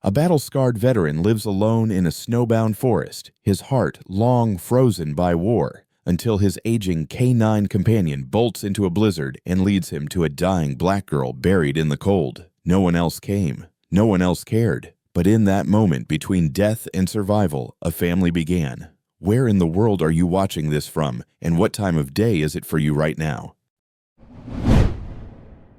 A battle-scarred veteran lives alone in a snowbound forest, his heart long frozen by war, until his aging canine companion bolts into a blizzard and leads him to a dying black girl buried in the cold. No one else came. No one else cared. But in that moment between death and survival, a family began. Where in the world are you watching this from, and what time of day is it for you right now?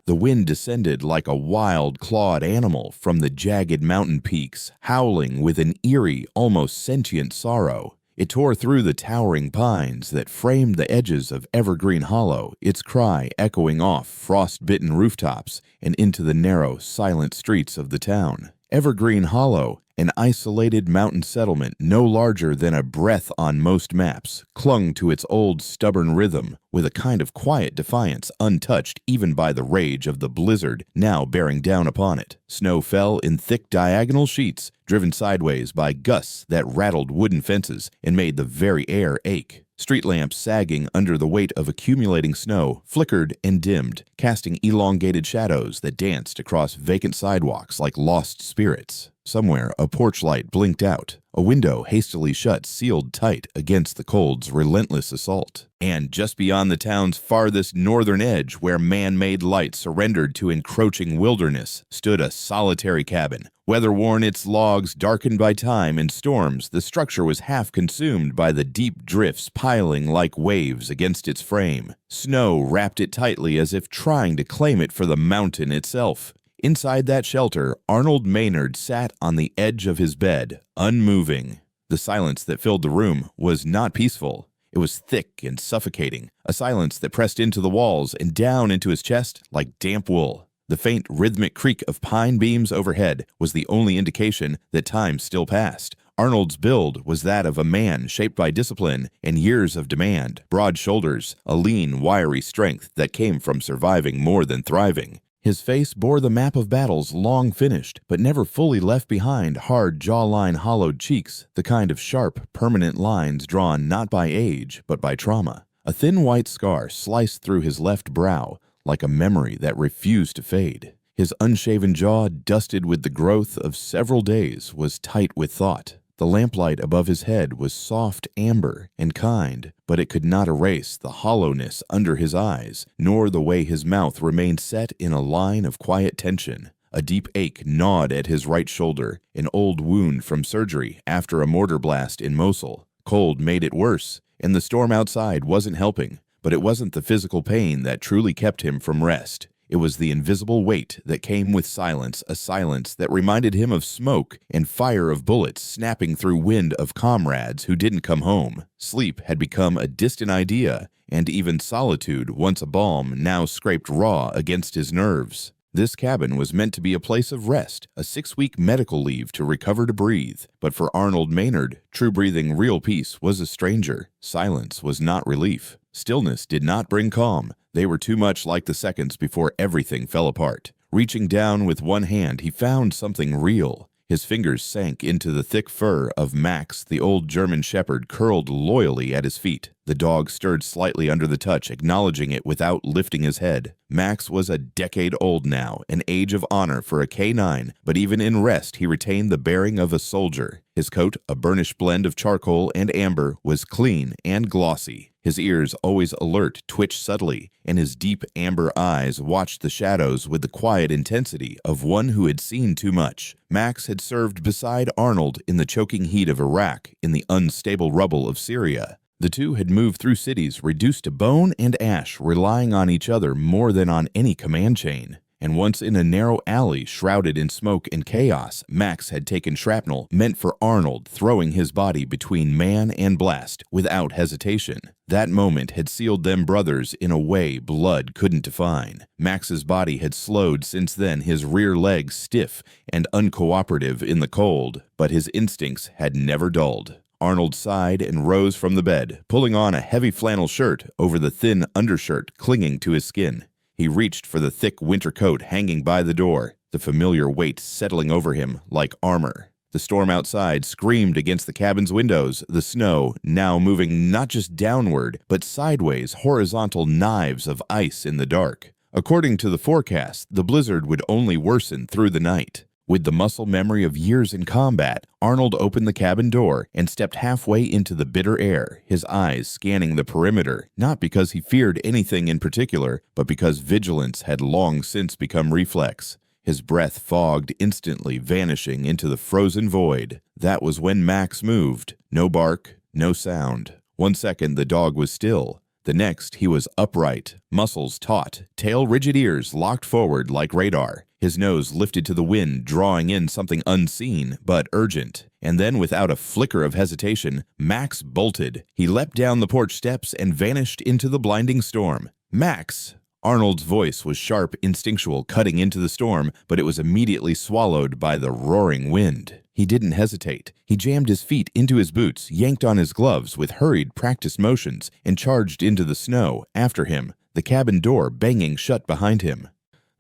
The wind descended like a wild, clawed animal from the jagged mountain peaks, howling with an eerie, almost sentient sorrow. It tore through the towering pines that framed the edges of Evergreen Hollow, its cry echoing off frost-bitten rooftops and into the narrow, silent streets of the town. Evergreen Hollow, an isolated mountain settlement no larger than a breath on most maps, clung to its old stubborn rhythm with a kind of quiet defiance untouched even by the rage of the blizzard now bearing down upon it. Snow fell in thick diagonal sheets, driven sideways by gusts that rattled wooden fences and made the very air ache. Street lamps sagging under the weight of accumulating snow flickered and dimmed, casting elongated shadows that danced across vacant sidewalks like lost spirits. Somewhere, a porch light blinked out. A window hastily shut sealed tight against the cold's relentless assault. And just beyond the town's farthest northern edge, where man-made light surrendered to encroaching wilderness, stood a solitary cabin. Weather-worn, its logs darkened by time and storms, the structure was half consumed by the deep drifts piling like waves against its frame. Snow wrapped it tightly as if trying to claim it for the mountain itself. Inside that shelter, Arnold Maynard sat on the edge of his bed, unmoving. The silence that filled the room was not peaceful. It was thick and suffocating, a silence that pressed into the walls and down into his chest like damp wool. The faint rhythmic creak of pine beams overhead was the only indication that time still passed. Arnold's build was that of a man shaped by discipline and years of demand, broad shoulders, a lean, wiry strength that came from surviving more than thriving. His face bore the map of battles long finished, but never fully left behind hard jawline hollowed cheeks, the kind of sharp, permanent lines drawn not by age, but by trauma. A thin white scar sliced through his left brow, like a memory that refused to fade. His unshaven jaw, dusted with the growth of several days, was tight with thought. The lamplight above his head was soft amber and kind, but it could not erase the hollowness under his eyes, nor the way his mouth remained set in a line of quiet tension. A deep ache gnawed at his right shoulder, an old wound from surgery after a mortar blast in Mosul. Cold made it worse, and the storm outside wasn't helping, but it wasn't the physical pain that truly kept him from rest. It was the invisible weight that came with silence, a silence that reminded him of smoke and fire of bullets snapping through wind of comrades who didn't come home. Sleep had become a distant idea, and even solitude, once a balm, now scraped raw against his nerves. This cabin was meant to be a place of rest, a 6-week medical leave to recover to breathe. But for Arnold Maynard, true breathing real peace was a stranger. Silence was not relief. Stillness did not bring calm. They were too much like the seconds before everything fell apart. Reaching down with one hand, he found something real. His fingers sank into the thick fur of Max, the old German shepherd, curled loyally at his feet. The dog stirred slightly under the touch, acknowledging it without lifting his head. Max was a decade old now, an age of honor for a canine, but even in rest he retained the bearing of a soldier. His coat, a burnished blend of charcoal and amber, was clean and glossy. His ears, always alert, twitched subtly, and his deep amber eyes watched the shadows with the quiet intensity of one who had seen too much. Max had served beside Arnold in the choking heat of Iraq, in the unstable rubble of Syria. The two had moved through cities reduced to bone and ash, relying on each other more than on any command chain. And once in a narrow alley shrouded in smoke and chaos, Max had taken shrapnel meant for Arnold, throwing his body between man and blast without hesitation. That moment had sealed them brothers in a way blood couldn't define. Max's body had slowed since then, his rear legs stiff and uncooperative in the cold, but his instincts had never dulled. Arnold sighed and rose from the bed, pulling on a heavy flannel shirt over the thin undershirt clinging to his skin. He reached for the thick winter coat hanging by the door, the familiar weight settling over him like armor. The storm outside screamed against the cabin's windows, the snow now moving not just downward, but sideways, horizontal knives of ice in the dark. According to the forecast, the blizzard would only worsen through the night. With the muscle memory of years in combat, Arnold opened the cabin door and stepped halfway into the bitter air, his eyes scanning the perimeter, not because he feared anything in particular, but because vigilance had long since become reflex. His breath fogged instantly, vanishing into the frozen void. That was when Max moved. No bark, no sound. 1 second the dog was still. The next he was upright, muscles taut, tail rigid, ears locked forward like radar. His nose lifted to the wind, drawing in something unseen but urgent. And then, without a flicker of hesitation, Max bolted. He leapt down the porch steps and vanished into the blinding storm. "Max!" Arnold's voice was sharp, instinctual, cutting into the storm, but it was immediately swallowed by the roaring wind. He didn't hesitate. He jammed his feet into his boots, yanked on his gloves with hurried, practiced motions, and charged into the snow, after him, the cabin door banging shut behind him.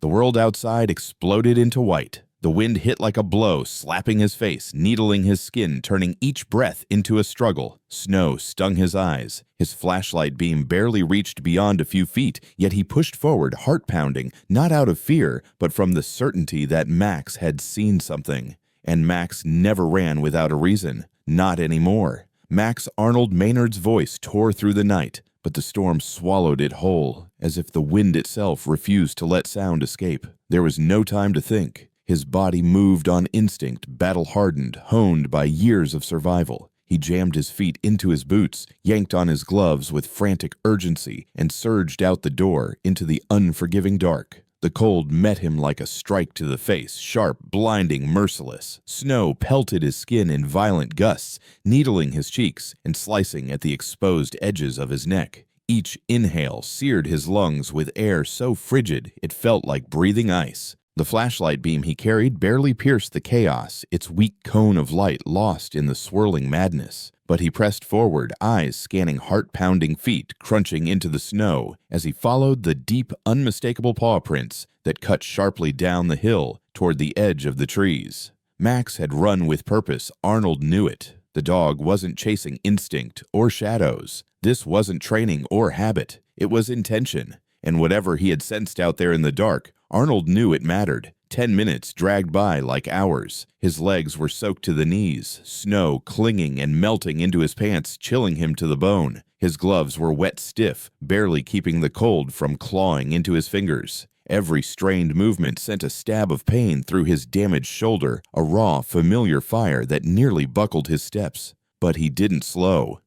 The world outside exploded into white. The wind hit like a blow, slapping his face, needling his skin, turning each breath into a struggle. Snow stung his eyes. His flashlight beam barely reached beyond a few feet, yet he pushed forward, heart-pounding, not out of fear, but from the certainty that Max had seen something. And Max never ran without a reason. Not anymore. Max Arnold Maynard's voice tore through the night, but the storm swallowed it whole, as if the wind itself refused to let sound escape. There was no time to think. His body moved on instinct, battle-hardened, honed by years of survival. He jammed his feet into his boots, yanked on his gloves with frantic urgency, and surged out the door into the unforgiving dark. The cold met him like a strike to the face, sharp, blinding, merciless. Snow pelted his skin in violent gusts, needling his cheeks and slicing at the exposed edges of his neck. Each inhale seared his lungs with air so frigid it felt like breathing ice. The flashlight beam he carried barely pierced the chaos, its weak cone of light lost in the swirling madness. But he pressed forward, eyes scanning heart-pounding feet crunching into the snow as he followed the deep, unmistakable paw prints that cut sharply down the hill toward the edge of the trees. Max had run with purpose. Arnold knew it. The dog wasn't chasing instinct or shadows. This wasn't training or habit. It was intention. And whatever he had sensed out there in the dark, Arnold knew it mattered. 10 minutes dragged by like hours. His legs were soaked to the knees, snow clinging and melting into his pants, chilling him to the bone. His gloves were wet stiff, barely keeping the cold from clawing into his fingers. Every strained movement sent a stab of pain through his damaged shoulder, a raw, familiar fire that nearly buckled his steps. But he didn't slow.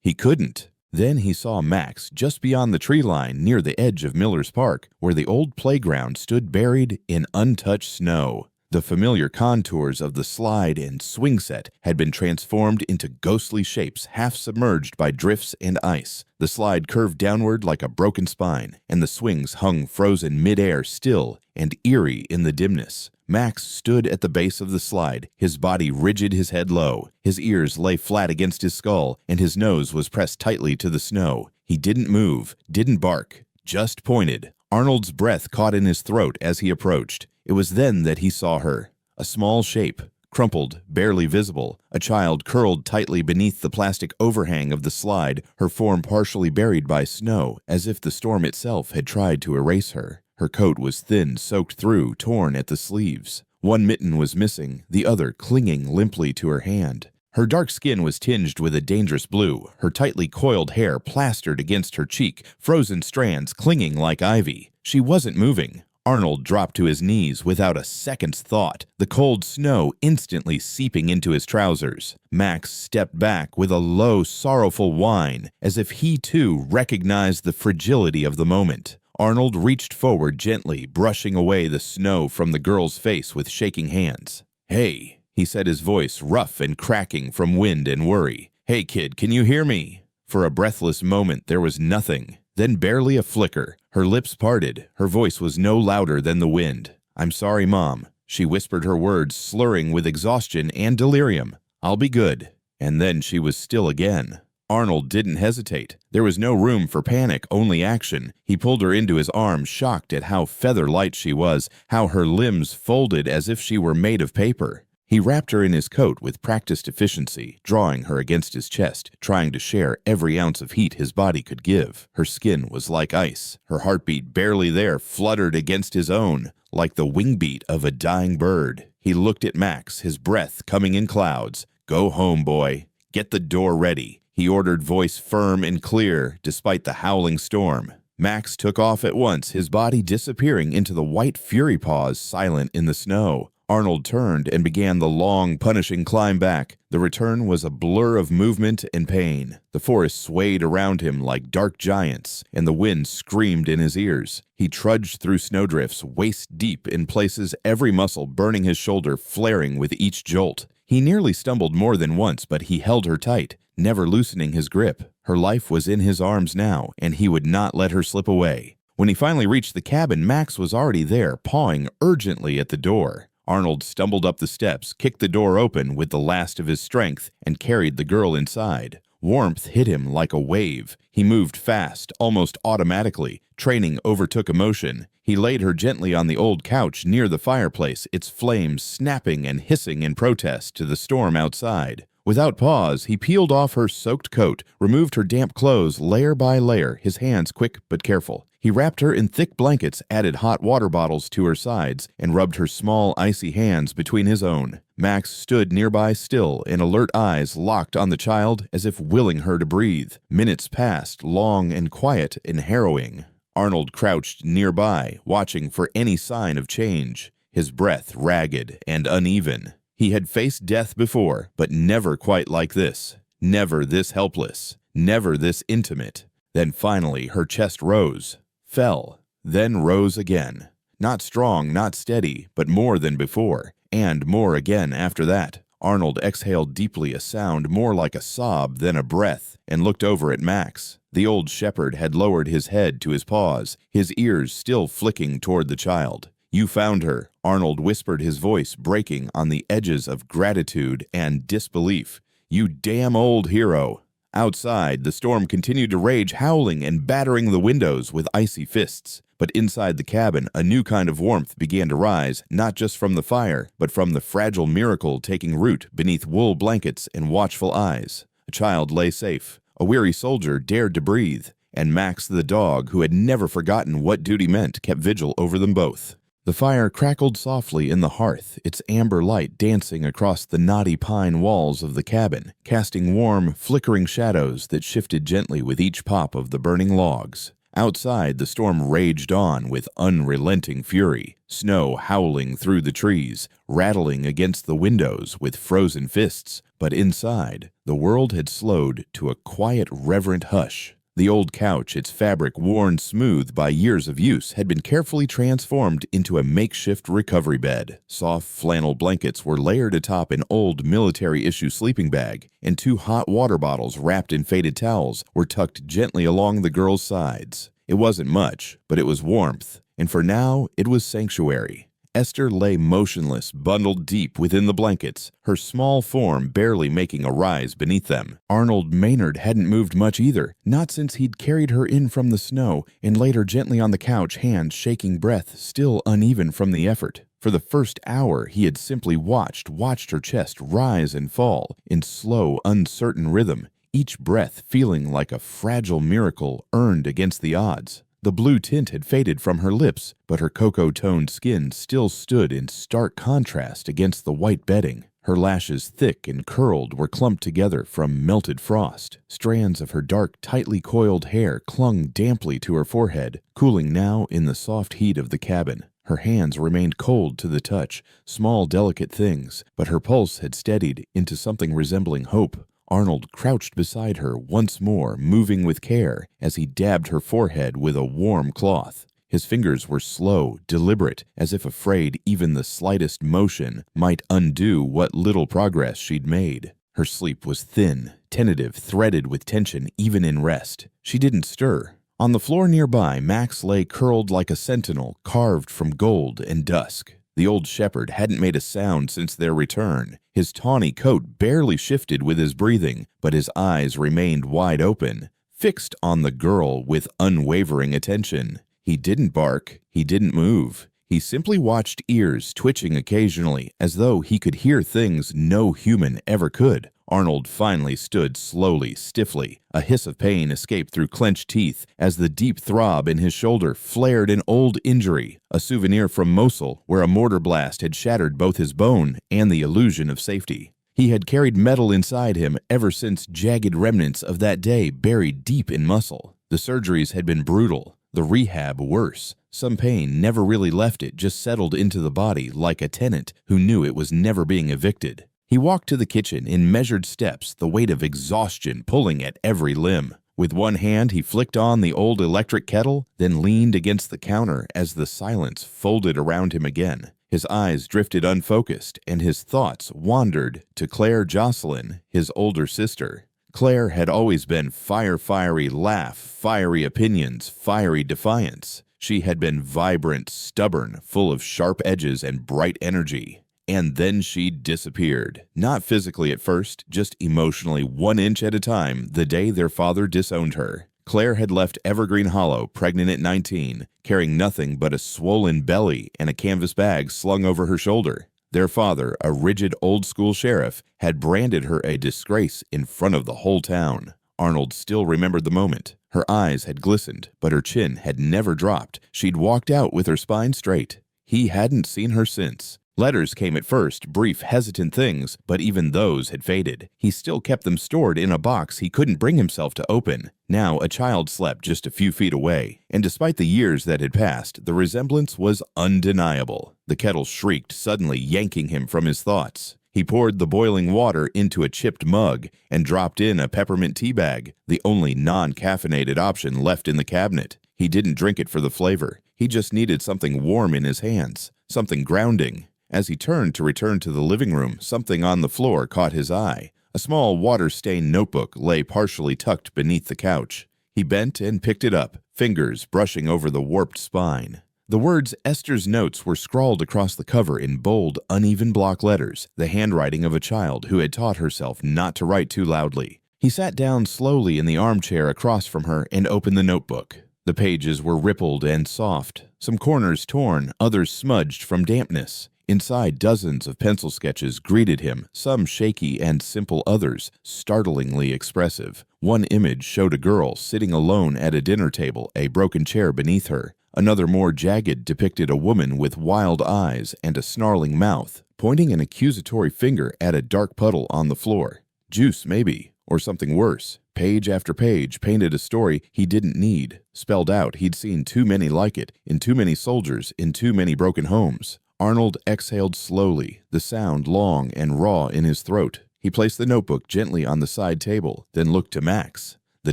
He couldn't. Then he saw Max just beyond the tree line near the edge of Miller's Park, where the old playground stood buried in untouched snow. The familiar contours of the slide and swing set had been transformed into ghostly shapes half submerged by drifts and ice. The slide curved downward like a broken spine, and the swings hung frozen mid-air, still and eerie in the dimness. Max stood at the base of the slide, his body rigid, his head low. His ears lay flat against his skull, and his nose was pressed tightly to the snow. He didn't move, didn't bark, just pointed. Arnold's breath caught in his throat as he approached. It was then that he saw her, a small shape, crumpled, barely visible, a child curled tightly beneath the plastic overhang of the slide, her form partially buried by snow, as if the storm itself had tried to erase her. Her coat was thin, soaked through, torn at the sleeves. One mitten was missing, the other clinging limply to her hand. Her dark skin was tinged with a dangerous blue, her tightly coiled hair plastered against her cheek, frozen strands clinging like ivy. She wasn't moving. Arnold dropped to his knees without a second's thought, the cold snow instantly seeping into his trousers. Max stepped back with a low, sorrowful whine, as if he too recognized the fragility of the moment. Arnold reached forward gently, brushing away the snow from the girl's face with shaking hands. "Hey," he said, his voice rough and cracking from wind and worry. "Hey, kid, can you hear me?" For a breathless moment there was nothing, then barely a flicker. Her lips parted. Her voice was no louder than the wind. "I'm sorry, Mom." She whispered her words, slurring with exhaustion and delirium. "I'll be good." And then she was still again. Arnold didn't hesitate. There was no room for panic, only action. He pulled her into his arms, shocked at how feather-light she was, how her limbs folded as if she were made of paper. He wrapped her in his coat with practiced efficiency, drawing her against his chest, trying to share every ounce of heat his body could give. Her skin was like ice. Her heartbeat, barely there, fluttered against his own, like the wing beat of a dying bird. He looked at Max, his breath coming in clouds. "Go home, boy. Get the door ready," he ordered, voice firm and clear despite the howling storm. Max took off at once, his body disappearing into the white fury paws silent in the snow. Arnold turned and began the long, punishing climb back. The return was a blur of movement and pain. The forest swayed around him like dark giants, and the wind screamed in his ears. He trudged through snowdrifts, waist deep in places, every muscle burning his shoulder, flaring with each jolt. He nearly stumbled more than once, but he held her tight, never loosening his grip. Her life was in his arms now, and he would not let her slip away. When he finally reached the cabin, Max was already there, pawing urgently at the door. Arnold stumbled up the steps, kicked the door open with the last of his strength, and carried the girl inside. Warmth hit him like a wave. He moved fast, almost automatically. Training overtook emotion. He laid her gently on the old couch near the fireplace, its flames snapping and hissing in protest to the storm outside. Without pause, he peeled off her soaked coat, removed her damp clothes layer by layer, his hands quick but careful. He wrapped her in thick blankets, added hot water bottles to her sides, and rubbed her small, icy hands between his own. Max stood nearby still, and alert eyes locked on the child as if willing her to breathe. Minutes passed, long and quiet and harrowing. Arnold crouched nearby, watching for any sign of change, his breath ragged and uneven. He had faced death before, but never quite like this. Never this helpless. Never this intimate. Then finally her chest rose, fell, then rose again. Not strong, not steady, but more than before, and more again after that. Arnold exhaled deeply, a sound more like a sob than a breath, and looked over at Max. The old shepherd had lowered his head to his paws, his ears still flicking toward the child. "You found her," Arnold whispered, his voice breaking on the edges of gratitude and disbelief. "You damn old hero." Outside, the storm continued to rage, howling and battering the windows with icy fists. But inside the cabin, a new kind of warmth began to rise, not just from the fire, but from the fragile miracle taking root beneath wool blankets and watchful eyes. A child lay safe. A weary soldier dared to breathe. And Max the dog, who had never forgotten what duty meant, kept vigil over them both. The fire crackled softly in the hearth, its amber light dancing across the knotty pine walls of the cabin, casting warm, flickering shadows that shifted gently with each pop of the burning logs. Outside, the storm raged on with unrelenting fury, snow howling through the trees, rattling against the windows with frozen fists. But inside, the world had slowed to a quiet, reverent hush. The old couch, its fabric worn smooth by years of use, had been carefully transformed into a makeshift recovery bed. Soft flannel blankets were layered atop an old military-issue sleeping bag, and 2 hot water bottles wrapped in faded towels were tucked gently along the girl's sides. It wasn't much, but it was warmth, and for now it was sanctuary. Esther lay motionless, bundled deep within the blankets, her small form barely making a rise beneath them. Arnold Maynard hadn't moved much either, not since he'd carried her in from the snow and laid her gently on the couch, hands shaking, breath still uneven from the effort. For the first hour, he had simply watched her chest rise and fall in slow, uncertain rhythm, each breath feeling like a fragile miracle earned against the odds. The blue tint had faded from her lips, but her cocoa-toned skin still stood in stark contrast against the white bedding. Her lashes, thick and curled, were clumped together from melted frost. Strands of her dark, tightly coiled hair clung damply to her forehead, cooling now in the soft heat of the cabin. Her hands remained cold to the touch, small, delicate things, but her pulse had steadied into something resembling hope. Arnold crouched beside her once more, moving with care as he dabbed her forehead with a warm cloth. His fingers were slow, deliberate, as if afraid even the slightest motion might undo what little progress she'd made. Her sleep was thin, tentative, threaded with tension even in rest. She didn't stir. On the floor nearby, Max lay curled like a sentinel carved from gold and dusk. The old shepherd hadn't made a sound since their return. His tawny coat barely shifted with his breathing, but his eyes remained wide open, fixed on the girl with unwavering attention. He didn't bark, he didn't move. He simply watched, ears twitching occasionally, as though he could hear things no human ever could. Arnold finally stood slowly, stiffly. A hiss of pain escaped through clenched teeth as the deep throb in his shoulder flared an old injury, a souvenir from Mosul where a mortar blast had shattered both his bone and the illusion of safety. He had carried metal inside him ever since, jagged remnants of that day buried deep in muscle. The surgeries had been brutal, the rehab worse. Some pain never really left it, just settled into the body like a tenant who knew it was never being evicted. He walked to the kitchen in measured steps, the weight of exhaustion pulling at every limb. With one hand, he flicked on the old electric kettle, then leaned against the counter as the silence folded around him again. His eyes drifted unfocused, and his thoughts wandered to Claire Jocelyn, his older sister. Claire had always been fiery laugh, fiery opinions, fiery defiance. She had been vibrant, stubborn, full of sharp edges and bright energy. And then she disappeared. Not physically at first, just emotionally, 1 inch at a time, the day their father disowned her. Claire had left Evergreen Hollow, pregnant at 19, carrying nothing but a swollen belly and a canvas bag slung over her shoulder. Their father, a rigid old-school sheriff, had branded her a disgrace in front of the whole town. Arnold still remembered the moment. Her eyes had glistened, but her chin had never dropped. She'd walked out with her spine straight. He hadn't seen her since. Letters came at first, brief, hesitant things, but even those had faded. He still kept them stored in a box he couldn't bring himself to open. Now a child slept just a few feet away, and despite the years that had passed, the resemblance was undeniable. The kettle shrieked, suddenly yanking him from his thoughts. He poured the boiling water into a chipped mug and dropped in a peppermint tea bag, the only non-caffeinated option left in the cabinet. He didn't drink it for the flavor. He just needed something warm in his hands, something grounding. As he turned to return to the living room, something on the floor caught his eye. A small water-stained notebook lay partially tucked beneath the couch. He bent and picked it up, fingers brushing over the warped spine. The words Esther's notes were scrawled across the cover in bold, uneven block letters, the handwriting of a child who had taught herself not to write too loudly. He sat down slowly in the armchair across from her and opened the notebook. The pages were rippled and soft, some corners torn, others smudged from dampness. Inside, dozens of pencil sketches greeted him, some shaky and simple, others startlingly expressive. One image showed a girl sitting alone at a dinner table, a broken chair beneath her. Another, more jagged, depicted a woman with wild eyes and a snarling mouth, pointing an accusatory finger at a dark puddle on the floor. Juice, maybe, or something worse. Page after page painted a story he didn't need. Spelled out he'd seen too many like it, in too many soldiers, in too many broken homes. Arnold exhaled slowly, the sound long and raw in his throat. He placed the notebook gently on the side table, then looked to Max. The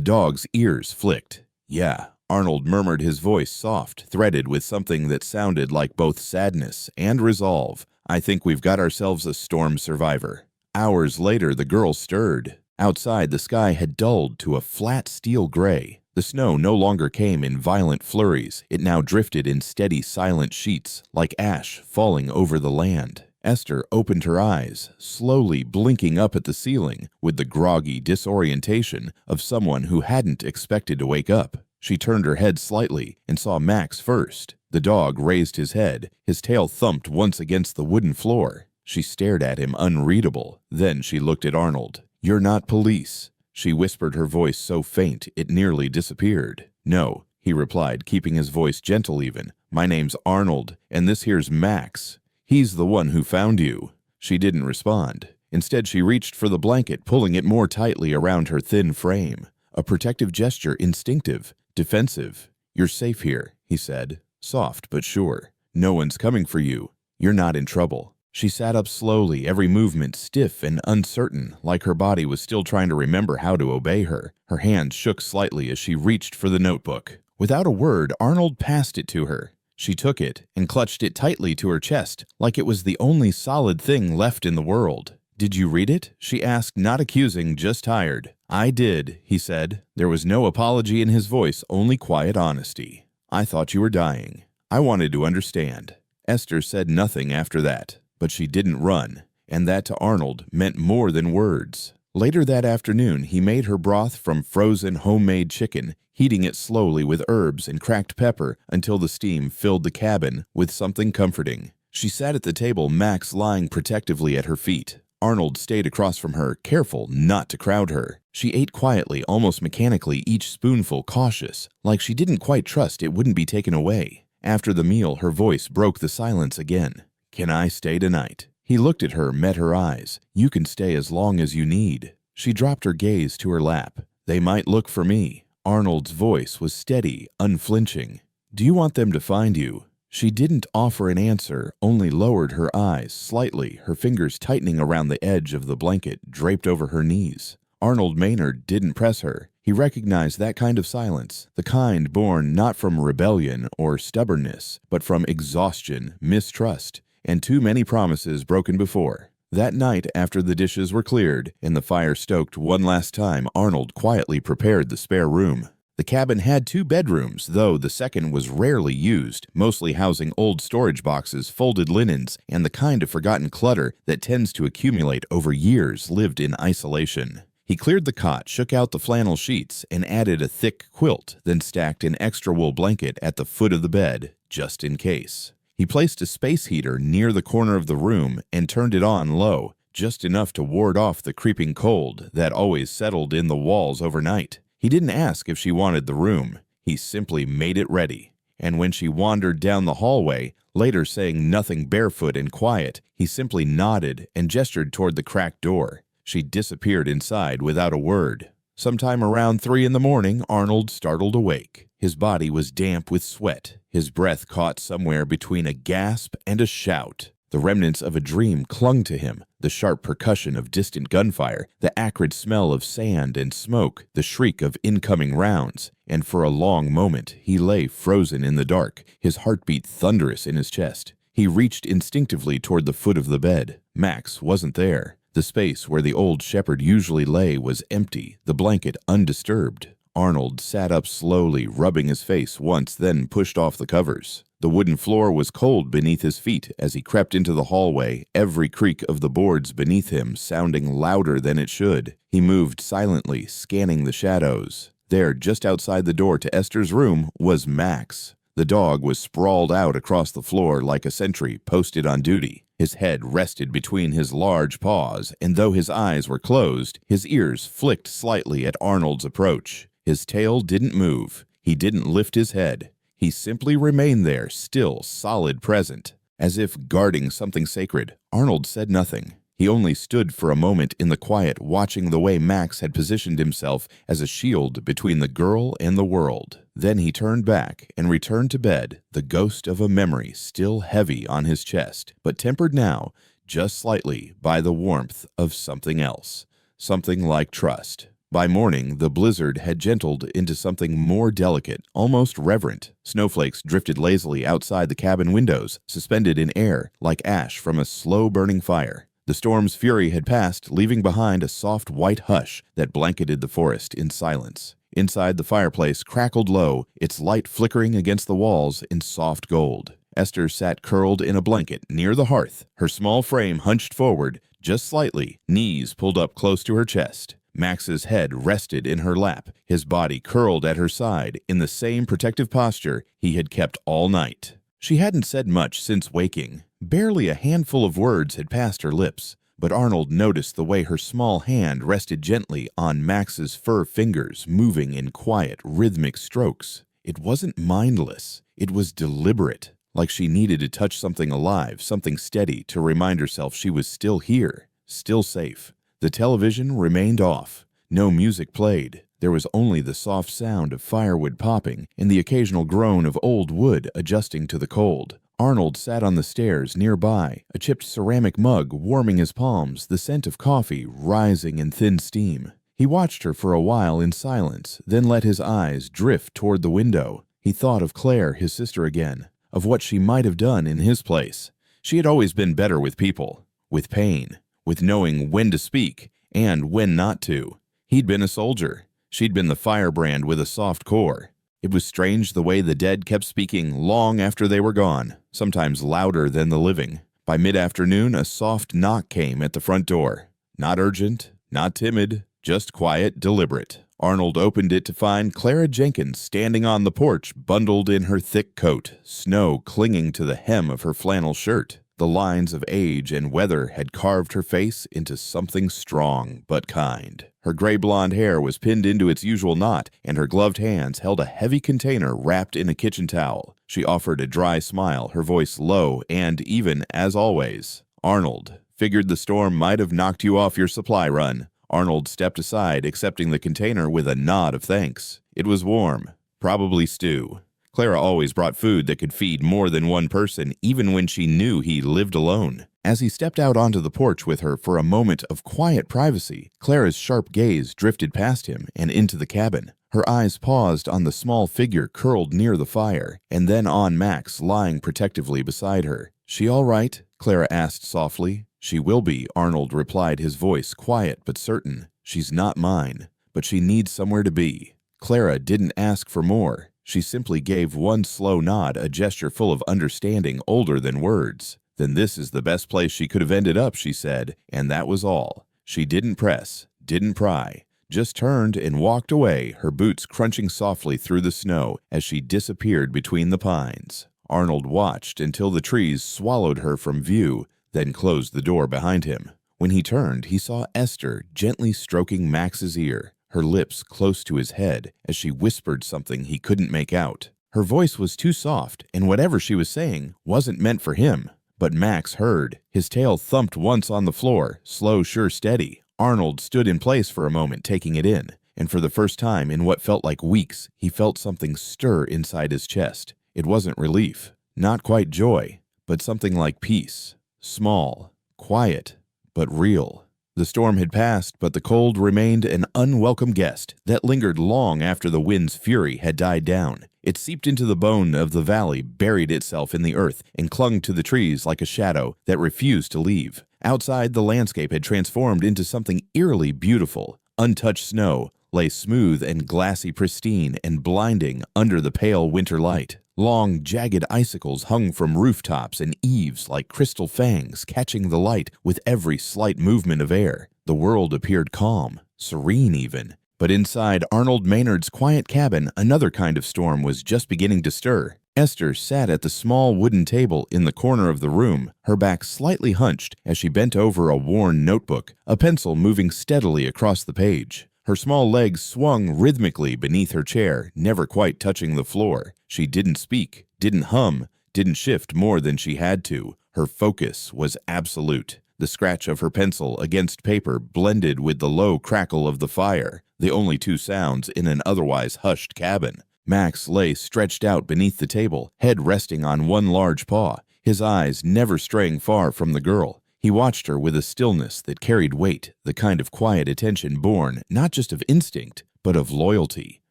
dog's ears flicked. "Yeah," Arnold murmured, his voice soft, threaded with something that sounded like both sadness and resolve. "I think we've got ourselves a storm survivor." Hours later, the girl stirred. Outside, the sky had dulled to a flat steel gray. The snow no longer came in violent flurries. It now drifted in steady, silent sheets, like ash falling over the land. Esther opened her eyes, slowly blinking up at the ceiling with the groggy disorientation of someone who hadn't expected to wake up. She turned her head slightly and saw Max first. The dog raised his head. His tail thumped once against the wooden floor. She stared at him, unreadable. Then she looked at Arnold. "You're not police," she whispered, her voice so faint it nearly disappeared. "No," he replied, keeping his voice gentle even. "My name's Arnold, and this here's Max. He's the one who found you." She didn't respond. Instead, she reached for the blanket, pulling it more tightly around her thin frame. A protective gesture, instinctive, defensive. "You're safe here," he said, soft but sure. "No one's coming for you. You're not in trouble." She sat up slowly, every movement stiff and uncertain, like her body was still trying to remember how to obey her. Her hand shook slightly as she reached for the notebook. Without a word, Arnold passed it to her. She took it and clutched it tightly to her chest, like it was the only solid thing left in the world. "Did you read it?" she asked, not accusing, just tired. "I did," he said. There was no apology in his voice, only quiet honesty. "I thought you were dying. I wanted to understand." Esther said nothing after that. But she didn't run, and that to Arnold meant more than words. Later that afternoon, he made her broth from frozen homemade chicken, heating it slowly with herbs and cracked pepper until the steam filled the cabin with something comforting. She sat at the table, Max lying protectively at her feet. Arnold stayed across from her, careful not to crowd her. She ate quietly, almost mechanically, each spoonful cautious, like she didn't quite trust it wouldn't be taken away. After the meal, her voice broke the silence again. "Can I stay tonight?" He looked at her, met her eyes. "You can stay as long as you need." She dropped her gaze to her lap. "They might look for me." Arnold's voice was steady, unflinching. "Do you want them to find you?" She didn't offer an answer, only lowered her eyes slightly, her fingers tightening around the edge of the blanket draped over her knees. Arnold Maynard didn't press her. He recognized that kind of silence, the kind born not from rebellion or stubbornness, but from exhaustion, mistrust, and too many promises broken before. That night, after the dishes were cleared and the fire stoked one last time, Arnold quietly prepared the spare room. The cabin had 2 bedrooms, though the second was rarely used, mostly housing old storage boxes, folded linens, and the kind of forgotten clutter that tends to accumulate over years lived in isolation. He cleared the cot, shook out the flannel sheets, and added a thick quilt, then stacked an extra wool blanket at the foot of the bed, just in case. He placed a space heater near the corner of the room and turned it on low, just enough to ward off the creeping cold that always settled in the walls overnight. He didn't ask if she wanted the room. He simply made it ready. And when she wandered down the hallway, later saying nothing barefoot and quiet, he simply nodded and gestured toward the cracked door. She disappeared inside without a word. Sometime around 3 in the morning, Arnold startled awake. His body was damp with sweat, his breath caught somewhere between a gasp and a shout. The remnants of a dream clung to him, the sharp percussion of distant gunfire, the acrid smell of sand and smoke, the shriek of incoming rounds, and for a long moment he lay frozen in the dark, his heartbeat thunderous in his chest. He reached instinctively toward the foot of the bed. Max wasn't there. The space where the old shepherd usually lay was empty, the blanket undisturbed. Arnold sat up slowly, rubbing his face once, then pushed off the covers. The wooden floor was cold beneath his feet as he crept into the hallway, every creak of the boards beneath him sounding louder than it should. He moved silently, scanning the shadows. There, just outside the door to Esther's room, was Max. The dog was sprawled out across the floor like a sentry posted on duty. His head rested between his large paws, and though his eyes were closed, his ears flicked slightly at Arnold's approach. His tail didn't move. He didn't lift his head. He simply remained there, still solid present. As if guarding something sacred, Arnold said nothing. He only stood for a moment in the quiet, watching the way Max had positioned himself as a shield between the girl and the world. Then he turned back and returned to bed, the ghost of a memory still heavy on his chest, but tempered now, just slightly, by the warmth of something else. Something like trust. By morning, the blizzard had gentled into something more delicate, almost reverent. Snowflakes drifted lazily outside the cabin windows, suspended in air like ash from a slow-burning fire. The storm's fury had passed, leaving behind a soft white hush that blanketed the forest in silence. Inside the fireplace crackled low, its light flickering against the walls in soft gold. Esther sat curled in a blanket near the hearth, her small frame hunched forward, just slightly, knees pulled up close to her chest. Max's head rested in her lap, his body curled at her side in the same protective posture he had kept all night. She hadn't said much since waking. Barely a handful of words had passed her lips, but Arnold noticed the way her small hand rested gently on Max's fur fingers, moving in quiet, rhythmic strokes. It wasn't mindless. It was deliberate, like she needed to touch something alive, something steady, to remind herself she was still here, still safe. The television remained off. No music played. There was only the soft sound of firewood popping and the occasional groan of old wood adjusting to the cold. Arnold sat on the stairs nearby, a chipped ceramic mug warming his palms, the scent of coffee rising in thin steam. He watched her for a while in silence, then let his eyes drift toward the window. He thought of Claire, his sister again, of what she might have done in his place. She had always been better with people, with pain, with knowing when to speak and when not to. He'd been a soldier. She'd been the firebrand with a soft core. It was strange the way the dead kept speaking long after they were gone, sometimes louder than the living. By mid-afternoon, a soft knock came at the front door. Not urgent, not timid, just quiet, deliberate. Arnold opened it to find Clara Jenkins standing on the porch, bundled in her thick coat, snow clinging to the hem of her flannel shirt. The lines of age and weather had carved her face into something strong but kind. Her gray blonde hair was pinned into its usual knot, and her gloved hands held a heavy container wrapped in a kitchen towel. She offered a dry smile, her voice low and even, as always. "Arnold, figured the storm might have knocked you off your supply run." Arnold stepped aside, accepting the container with a nod of thanks. It was warm, probably stew. Clara always brought food that could feed more than one person, even when she knew he lived alone. As he stepped out onto the porch with her for a moment of quiet privacy, Clara's sharp gaze drifted past him and into the cabin. Her eyes paused on the small figure curled near the fire, and then on Max lying protectively beside her. "She all right?" Clara asked softly. "She will be," Arnold replied, his voice quiet but certain. "She's not mine, but she needs somewhere to be." Clara didn't ask for more. She simply gave one slow nod, a gesture full of understanding older than words. "Then this is the best place she could have ended up," she said, and that was all. She didn't press, didn't pry, just turned and walked away, her boots crunching softly through the snow as she disappeared between the pines. Arnold watched until the trees swallowed her from view, then closed the door behind him. When he turned, he saw Esther gently stroking Max's ear, her lips close to his head as she whispered something he couldn't make out. Her voice was too soft, and whatever she was saying wasn't meant for him. But Max heard. His tail thumped once on the floor, slow, sure, steady. Arnold stood in place for a moment, taking it in, and for the first time in what felt like weeks, he felt something stir inside his chest. It wasn't relief, not quite joy, but something like peace. Small, quiet, but real. The storm had passed, but the cold remained an unwelcome guest that lingered long after the wind's fury had died down. It seeped into the bone of the valley, buried itself in the earth, and clung to the trees like a shadow that refused to leave. Outside, the landscape had transformed into something eerily beautiful. Untouched snow lay smooth and glassy pristine and blinding under the pale winter light. Long, jagged icicles hung from rooftops and eaves like crystal fangs, catching the light with every slight movement of air. The world appeared calm, serene even. But inside Arnold Maynard's quiet cabin, another kind of storm was just beginning to stir. Esther sat at the small wooden table in the corner of the room, her back slightly hunched as she bent over a worn notebook, a pencil moving steadily across the page. Her small legs swung rhythmically beneath her chair, never quite touching the floor. She didn't speak, didn't hum, didn't shift more than she had to. Her focus was absolute. The scratch of her pencil against paper blended with the low crackle of the fire, the only two sounds in an otherwise hushed cabin. Max lay stretched out beneath the table, head resting on one large paw, his eyes never straying far from the girl. He watched her with a stillness that carried weight, the kind of quiet attention born not just of instinct, but of loyalty,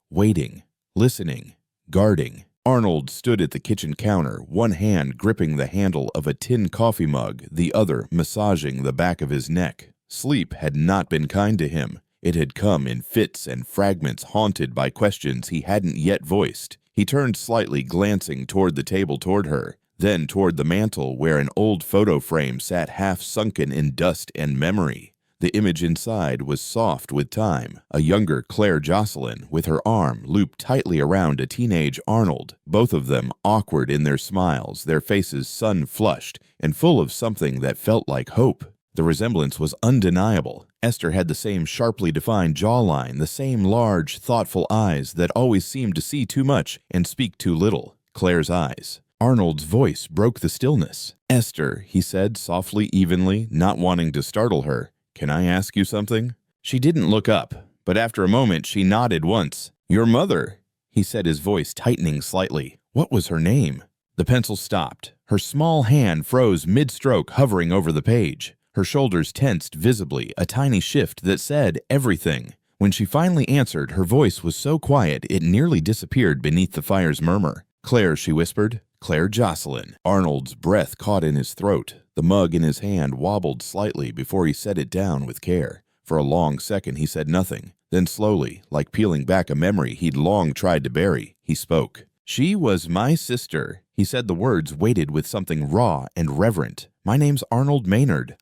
waiting, listening, guarding. Arnold stood at the kitchen counter, one hand gripping the handle of a tin coffee mug, the other massaging the back of his neck. Sleep had not been kind to him. It had come in fits and fragments haunted by questions he hadn't yet voiced. He turned slightly, glancing toward the table toward her, then toward the mantel where an old photo frame sat half sunken in dust and memory. The image inside was soft with time, a younger Claire Jocelyn with her arm looped tightly around a teenage Arnold, both of them awkward in their smiles, their faces sun-flushed and full of something that felt like hope. The resemblance was undeniable. Esther had the same sharply defined jawline, the same large, thoughtful eyes that always seemed to see too much and speak too little. Claire's eyes. Arnold's voice broke the stillness. "Esther," he said softly, evenly, not wanting to startle her, "can I ask you something?" She didn't look up, but after a moment she nodded once. "Your mother," he said, his voice tightening slightly. "What was her name?" The pencil stopped. Her small hand froze mid-stroke, hovering over the page. Her shoulders tensed visibly, a tiny shift that said everything. When she finally answered, her voice was so quiet it nearly disappeared beneath the fire's murmur. "Claire," she whispered. "Claire Jocelyn." Arnold's breath caught in his throat. The mug in his hand wobbled slightly before he set it down with care. For a long second he said nothing. Then slowly, like peeling back a memory he'd long tried to bury, he spoke. "She was my sister." He said the words weighted with something raw and reverent. "My name's Arnold Maynard.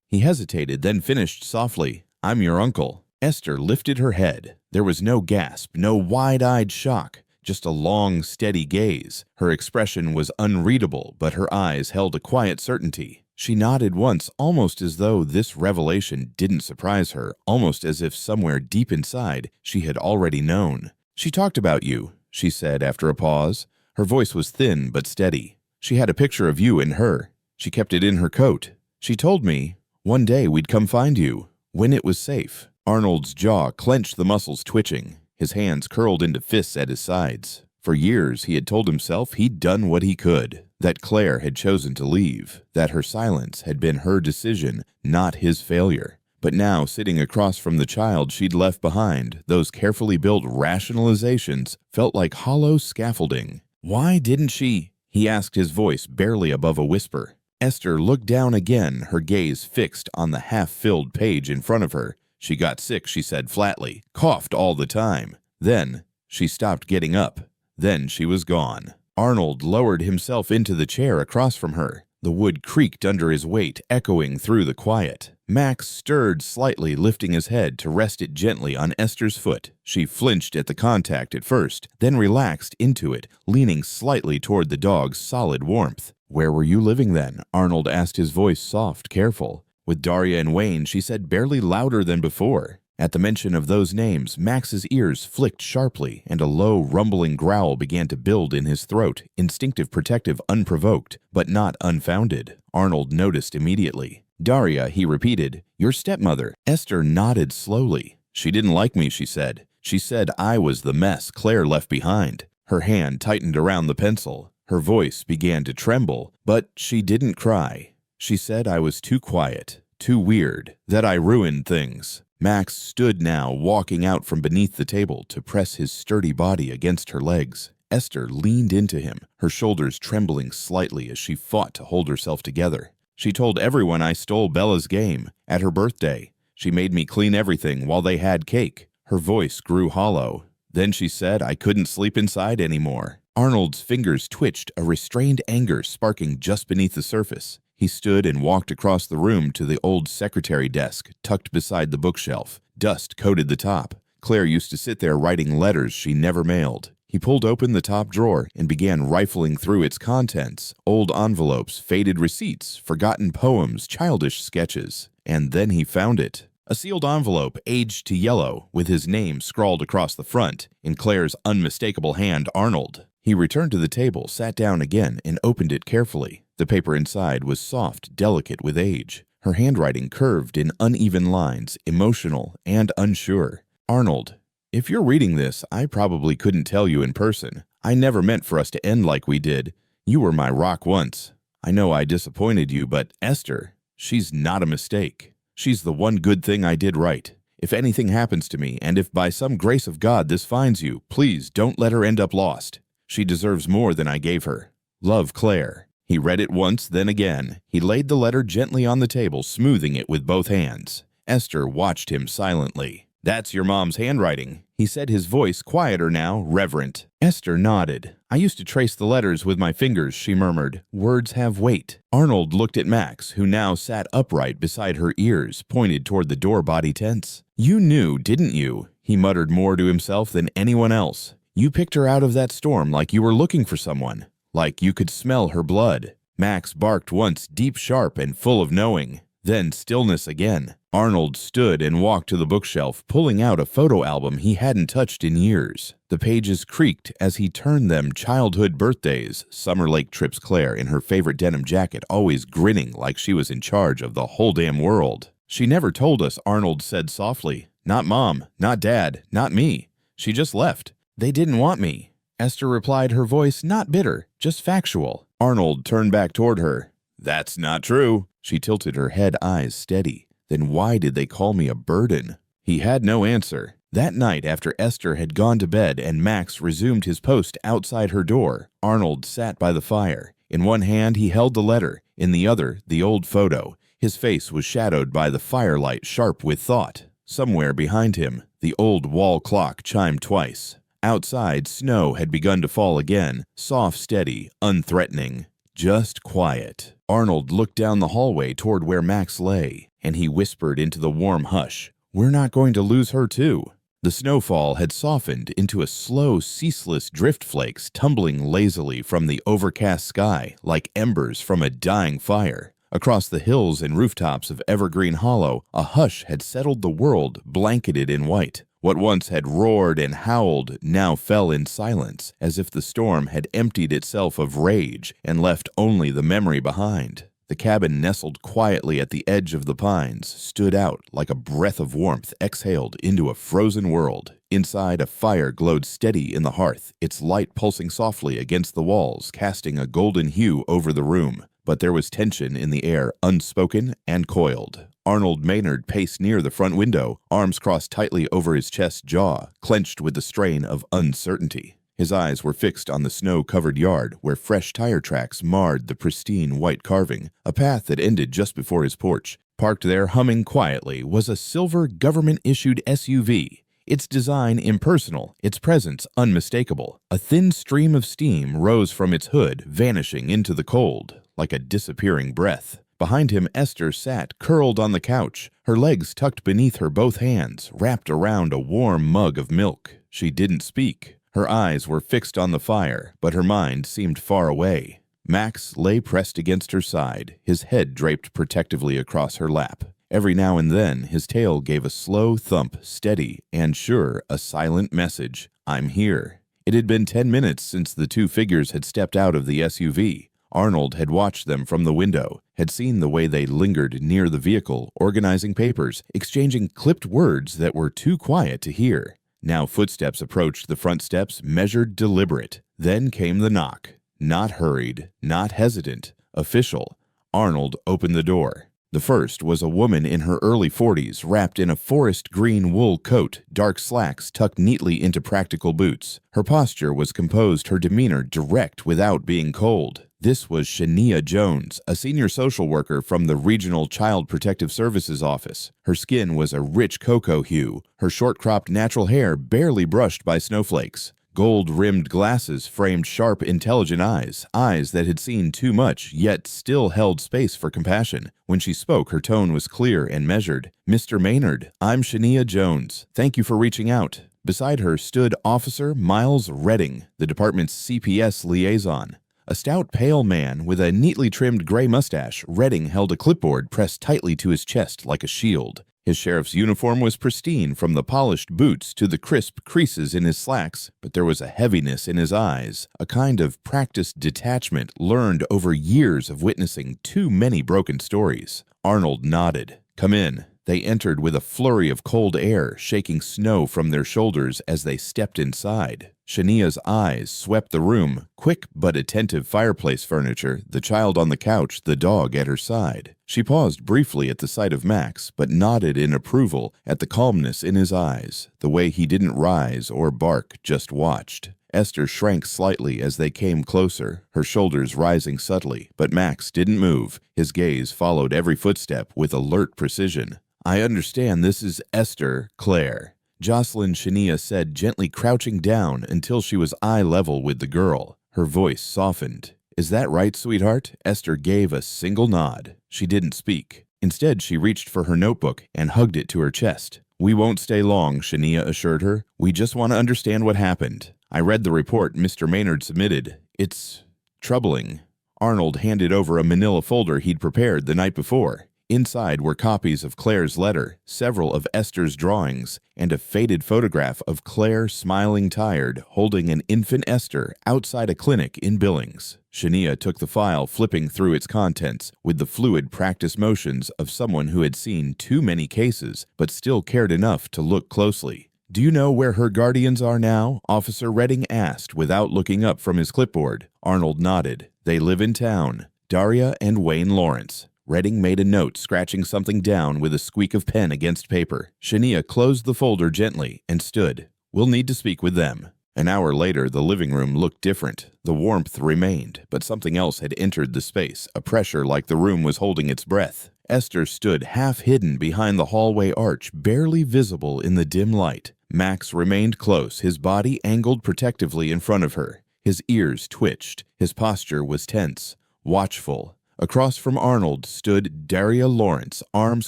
He hesitated, then finished softly. "I'm your uncle." Esther lifted her head. There was no gasp, no wide-eyed shock, just a long, steady gaze. Her expression was unreadable, but her eyes held a quiet certainty. She nodded once, almost as though this revelation didn't surprise her, almost as if somewhere deep inside she had already known. "She talked about you," she said after a pause. Her voice was thin but steady. "She had a picture of you and her. She kept it in her coat. She told me one day we'd come find you, when it was safe." Arnold's jaw clenched, the muscles twitching. His hands curled into fists at his sides. For years he had told himself he'd done what he could, that Claire had chosen to leave, that her silence had been her decision, not his failure. But now, sitting across from the child she'd left behind, those carefully built rationalizations felt like hollow scaffolding. "Why didn't she?" he asked, his voice barely above a whisper. Esther looked down again, her gaze fixed on the half-filled page in front of her. "She got sick," she said flatly, "coughed all the time. Then she stopped getting up. Then she was gone." Arnold lowered himself into the chair across from her. The wood creaked under his weight, echoing through the quiet. Max stirred slightly, lifting his head to rest it gently on Esther's foot. She flinched at the contact at first, then relaxed into it, leaning slightly toward the dog's solid warmth. "Where were you living then?" Arnold asked, his voice soft, careful. "With Daria and Wayne," she said, barely louder than before. At the mention of those names, Max's ears flicked sharply, and a low, rumbling growl began to build in his throat, instinctive, protective, unprovoked, but not unfounded. Arnold noticed immediately. "Daria," he repeated, "your stepmother." Esther nodded slowly. "She didn't like me," she said. "She said I was the mess Claire left behind." Her hand tightened around the pencil. Her voice began to tremble, but she didn't cry. "She said I was too quiet, too weird, that I ruined things." Max stood now, walking out from beneath the table to press his sturdy body against her legs. Esther leaned into him, her shoulders trembling slightly as she fought to hold herself together. "She told everyone I stole Bella's game at her birthday. She made me clean everything while they had cake." Her voice grew hollow. "Then she said I couldn't sleep inside anymore." Arnold's fingers twitched, a restrained anger sparking just beneath the surface. He stood and walked across the room to the old secretary desk, tucked beside the bookshelf. Dust coated the top. Claire used to sit there writing letters she never mailed. He pulled open the top drawer and began rifling through its contents. Old envelopes, faded receipts, forgotten poems, childish sketches. And then he found it. A sealed envelope, aged to yellow, with his name scrawled across the front, in Claire's unmistakable hand, Arnold. He returned to the table, sat down again, and opened it carefully. The paper inside was soft, delicate with age. Her handwriting curved in uneven lines, emotional and unsure. "Arnold, if you're reading this, I probably couldn't tell you in person. I never meant for us to end like we did. You were my rock once. I know I disappointed you, but Esther, she's not a mistake. She's the one good thing I did right. If anything happens to me, and if by some grace of God this finds you, please don't let her end up lost. She deserves more than I gave her. Love, Claire." He read it once, then again. He laid the letter gently on the table, smoothing it with both hands. Esther watched him silently. "That's your mom's handwriting," he said, his voice quieter now, reverent. Esther nodded. "I used to trace the letters with my fingers," she murmured. "Words have weight." Arnold looked at Max, who now sat upright beside her, ears pointed toward the door, body tense. "You knew, didn't you?" he muttered, more to himself than anyone else. "You picked her out of that storm like you were looking for someone. Like you could smell her blood." Max barked once, deep, sharp, and full of knowing. Then stillness again. Arnold stood and walked to the bookshelf, pulling out a photo album he hadn't touched in years. The pages creaked as he turned them. Childhood birthdays, summer lake trips, Claire in her favorite denim jacket, always grinning like she was in charge of the whole damn world. "She never told us," Arnold said softly. "Not Mom, not Dad, not me. She just left. They didn't want me." Esther replied, her voice not bitter, just factual. Arnold turned back toward her. "That's not true." She tilted her head, eyes steady. "Then why did they call me a burden?" He had no answer. That night, after Esther had gone to bed and Max resumed his post outside her door, Arnold sat by the fire. In one hand he held the letter, in the other the old photo. His face was shadowed by the firelight, sharp with thought. Somewhere behind him, the old wall clock chimed twice. Outside, snow had begun to fall again, soft, steady, unthreatening, just quiet. Arnold looked down the hallway toward where Max lay, and he whispered into the warm hush, "We're not going to lose her too." The snowfall had softened into a slow, ceaseless drift flakes tumbling lazily from the overcast sky like embers from a dying fire. Across the hills and rooftops of Evergreen Hollow, a hush had settled the world, blanketed in white. What once had roared and howled now fell in silence, as if the storm had emptied itself of rage and left only the memory behind. The cabin nestled quietly at the edge of the pines stood out like a breath of warmth exhaled into a frozen world. Inside, a fire glowed steady in the hearth, its light pulsing softly against the walls, casting a golden hue over the room. But there was tension in the air, unspoken and coiled. Arnold Maynard paced near the front window, arms crossed tightly over his chest jaw, clenched with the strain of uncertainty. His eyes were fixed on the snow-covered yard where fresh tire tracks marred the pristine white carving, a path that ended just before his porch. Parked there humming quietly was a silver government-issued SUV, its design impersonal, its presence unmistakable. A thin stream of steam rose from its hood, vanishing into the cold, like a disappearing breath. Behind him, Esther sat curled on the couch, her legs tucked beneath her both hands, wrapped around a warm mug of milk. She didn't speak. Her eyes were fixed on the fire, but her mind seemed far away. Max lay pressed against her side, his head draped protectively across her lap. Every now and then, his tail gave a slow thump, steady and sure, a silent message, "I'm here." It had been 10 minutes since the two figures had stepped out of the SUV. Arnold had watched them from the window, had seen the way they lingered near the vehicle, organizing papers, exchanging clipped words that were too quiet to hear. Now footsteps approached the front steps, measured, deliberate. Then came the knock. Not hurried, not hesitant, official. Arnold opened the door. The first was a woman in her early 40s, wrapped in a forest green wool coat, dark slacks tucked neatly into practical boots. Her posture was composed, her demeanor direct without being cold. This was Shania Jones, a senior social worker from the Regional Child Protective Services office. Her skin was a rich cocoa hue, her short-cropped natural hair barely brushed by snowflakes. Gold-rimmed glasses framed sharp, intelligent eyes, eyes that had seen too much, yet still held space for compassion. When she spoke, her tone was clear and measured. "Mr. Maynard, I'm Shania Jones. Thank you for reaching out." Beside her stood Officer Miles Redding, the department's CPS liaison. A stout, pale man with a neatly trimmed gray mustache, Redding held a clipboard pressed tightly to his chest like a shield. His sheriff's uniform was pristine from the polished boots to the crisp creases in his slacks, but there was a heaviness in his eyes, a kind of practiced detachment learned over years of witnessing too many broken stories. Arnold nodded. "Come in." They entered with a flurry of cold air, shaking snow from their shoulders as they stepped inside. Shania's eyes swept the room, quick but attentive fireplace furniture, the child on the couch, the dog at her side. She paused briefly at the sight of Max, but nodded in approval at the calmness in his eyes, the way he didn't rise or bark, just watched. Esther shrank slightly as they came closer, her shoulders rising subtly, but Max didn't move. His gaze followed every footstep with alert precision. "I understand this is Esther, Claire," Jocelyn Shania said, gently crouching down until she was eye level with the girl. Her voice softened. "Is that right, sweetheart?" Esther gave a single nod. She didn't speak. Instead, she reached for her notebook and hugged it to her chest. "We won't stay long," Shania assured her. "We just want to understand what happened. I read the report Mr. Maynard submitted. It's troubling." Arnold handed over a manila folder he'd prepared the night before. Inside were copies of Claire's letter, several of Esther's drawings, and a faded photograph of Claire smiling tired, holding an infant Esther outside a clinic in Billings. Shania took the file, flipping through its contents with the fluid practice motions of someone who had seen too many cases but still cared enough to look closely. "Do you know where her guardians are now?" Officer Redding asked without looking up from his clipboard. Arnold nodded. "They live in town. Daria and Wayne Lawrence." Redding made a note, scratching something down with a squeak of pen against paper. Shania closed the folder gently and stood. "We'll need to speak with them." An hour later, the living room looked different. The warmth remained, but something else had entered the space, a pressure like the room was holding its breath. Esther stood half hidden behind the hallway arch, barely visible in the dim light. Max remained close, his body angled protectively in front of her. His ears twitched. His posture was tense, watchful. Across from Arnold stood Daria Lawrence, arms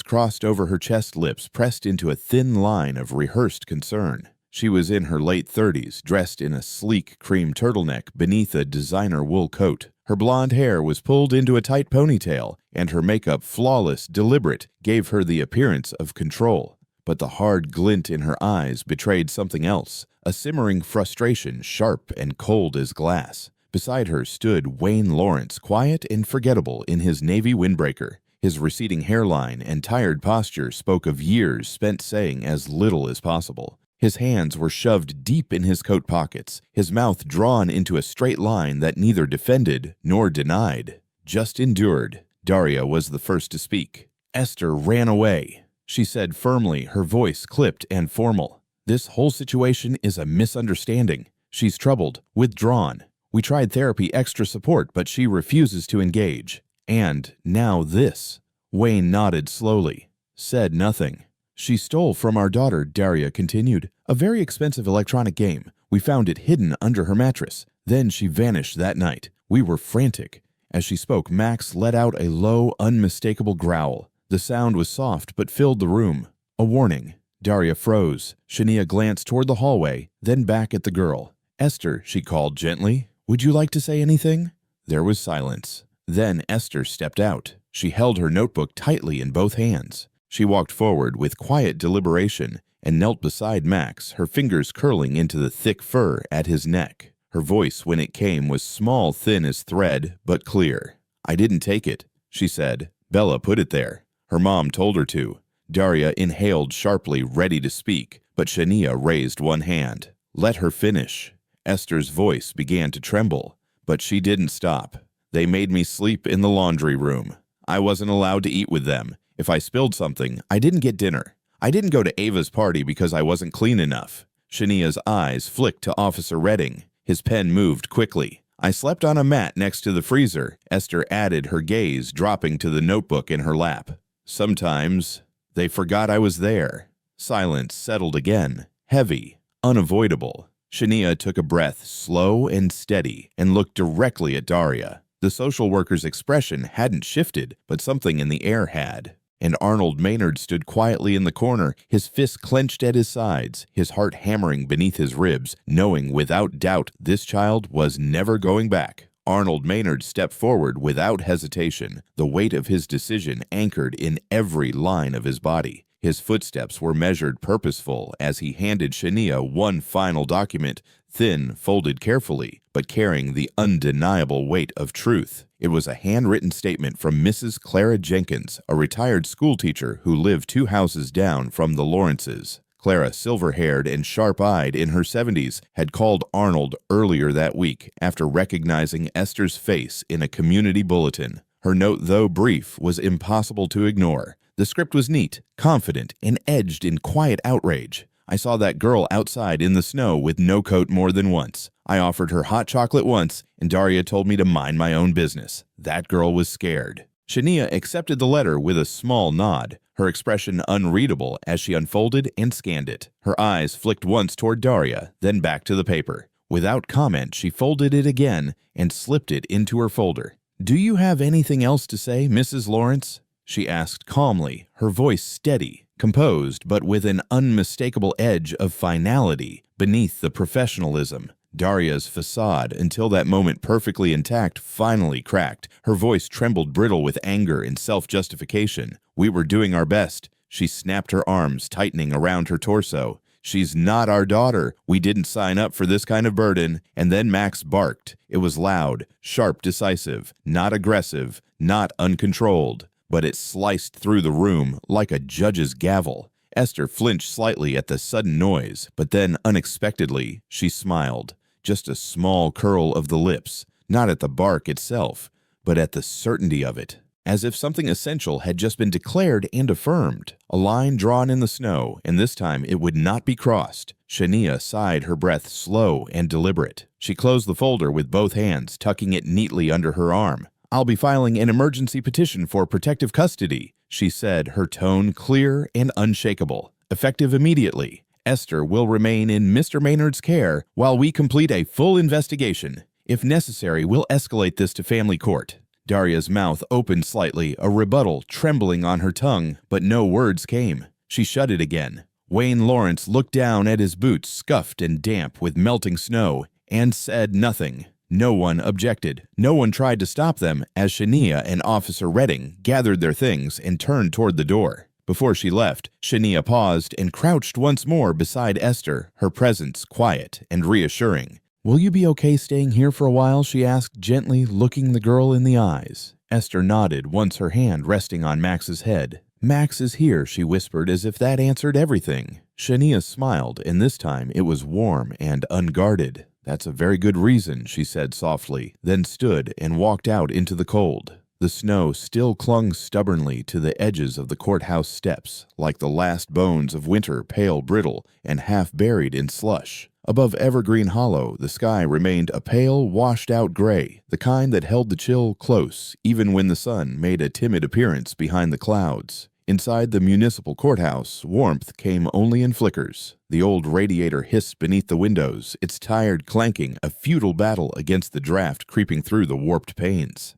crossed over her chest, lips pressed into a thin line of rehearsed concern. She was in her late 30s, dressed in a sleek cream turtleneck beneath a designer wool coat. Her blonde hair was pulled into a tight ponytail, and her makeup, flawless, deliberate, gave her the appearance of control. But the hard glint in her eyes betrayed something else, a simmering frustration, sharp and cold as glass. Beside her stood Wayne Lawrence, quiet and forgettable in his navy windbreaker. His receding hairline and tired posture spoke of years spent saying as little as possible. His hands were shoved deep in his coat pockets, his mouth drawn into a straight line that neither defended nor denied, just endured. Daria was the first to speak. "Esther ran away," she said firmly, her voice clipped and formal. "This whole situation is a misunderstanding. She's troubled, withdrawn. We tried therapy, extra support, but she refuses to engage. And now this." Wayne nodded slowly, said nothing. "She stole from our daughter," Daria continued. "A very expensive electronic game. We found it hidden under her mattress. Then she vanished that night. We were frantic." As she spoke, Max let out a low, unmistakable growl. The sound was soft but filled the room. A warning. Daria froze. Shania glanced toward the hallway, then back at the girl. "Esther," she called gently, "would you like to say anything?" There was silence. Then Esther stepped out. She held her notebook tightly in both hands. She walked forward with quiet deliberation and knelt beside Max, her fingers curling into the thick fur at his neck. Her voice, when it came, was small, thin as thread, but clear. "I didn't take it," she said. "Bella put it there. Her mom told her to." Daria inhaled sharply, ready to speak, but Shania raised one hand. "Let her finish." Esther's voice began to tremble, but she didn't stop. "They made me sleep in the laundry room. I wasn't allowed to eat with them. If I spilled something, I didn't get dinner. I didn't go to Ava's party because I wasn't clean enough." Shania's eyes flicked to Officer Redding. His pen moved quickly. "I slept on a mat next to the freezer," Esther added, her gaze dropping to the notebook in her lap. "Sometimes they forgot I was there." Silence settled again, heavy, unavoidable. Shania took a breath, slow and steady, and looked directly at Daria. The social worker's expression hadn't shifted, but something in the air had. And Arnold Maynard stood quietly in the corner, his fists clenched at his sides, his heart hammering beneath his ribs, knowing without doubt this child was never going back. Arnold Maynard stepped forward without hesitation, the weight of his decision anchored in every line of his body. His footsteps were measured, purposeful, as he handed Shania one final document, thin, folded carefully, but carrying the undeniable weight of truth. It was a handwritten statement from Mrs. Clara Jenkins, a retired schoolteacher who lived 2 houses down from the Lawrences. Clara, silver-haired and sharp-eyed in her 70s, had called Arnold earlier that week after recognizing Esther's face in a community bulletin. Her note, though brief, was impossible to ignore. The script was neat, confident, and edged in quiet outrage. "I saw that girl outside in the snow with no coat more than once. I offered her hot chocolate once, and Daria told me to mind my own business. That girl was scared." Shania accepted the letter with a small nod, her expression unreadable as she unfolded and scanned it. Her eyes flicked once toward Daria, then back to the paper. Without comment, she folded it again and slipped it into her folder. "Do you have anything else to say, Mrs. Lawrence?" she asked calmly, her voice steady, composed, but with an unmistakable edge of finality beneath the professionalism. Daria's facade, until that moment perfectly intact, finally cracked. Her voice trembled brittle with anger and self-justification. "We were doing our best." She snapped her arms, tightening around her torso. "She's not our daughter. We didn't sign up for this kind of burden." And then Max barked. It was loud, sharp, decisive, not aggressive, not uncontrolled. But it sliced through the room like a judge's gavel. Esther flinched slightly at the sudden noise, but then, unexpectedly, she smiled. Just a small curl of the lips, not at the bark itself, but at the certainty of it. As if something essential had just been declared and affirmed. A line drawn in the snow, and this time it would not be crossed. Shania sighed, her breath slow and deliberate. She closed the folder with both hands, tucking it neatly under her arm. "I'll be filing an emergency petition for protective custody," she said, her tone clear and unshakable. "Effective immediately. Esther will remain in Mr. Maynard's care while we complete a full investigation. If necessary, we'll escalate this to family court." Daria's mouth opened slightly, a rebuttal trembling on her tongue, but no words came. She shut it again. Wayne Lawrence looked down at his boots, scuffed and damp with melting snow, and said nothing. No one objected. No one tried to stop them as Shania and Officer Redding gathered their things and turned toward the door. Before she left, Shania paused and crouched once more beside Esther, her presence quiet and reassuring. "Will you be okay staying here for a while?" she asked gently, looking the girl in the eyes. Esther nodded, once her hand resting on Max's head. "Max is here," she whispered, as if that answered everything. Shania smiled, and this time it was warm and unguarded. "That's a very good reason," she said softly, then stood and walked out into the cold. The snow still clung stubbornly to the edges of the courthouse steps, like the last bones of winter, pale, brittle, and half buried in slush. Above Evergreen Hollow, the sky remained a pale, washed-out gray, the kind that held the chill close, even when the sun made a timid appearance behind the clouds. Inside the municipal courthouse, warmth came only in flickers. The old radiator hissed beneath the windows, its tired clanking a futile battle against the draft creeping through the warped panes.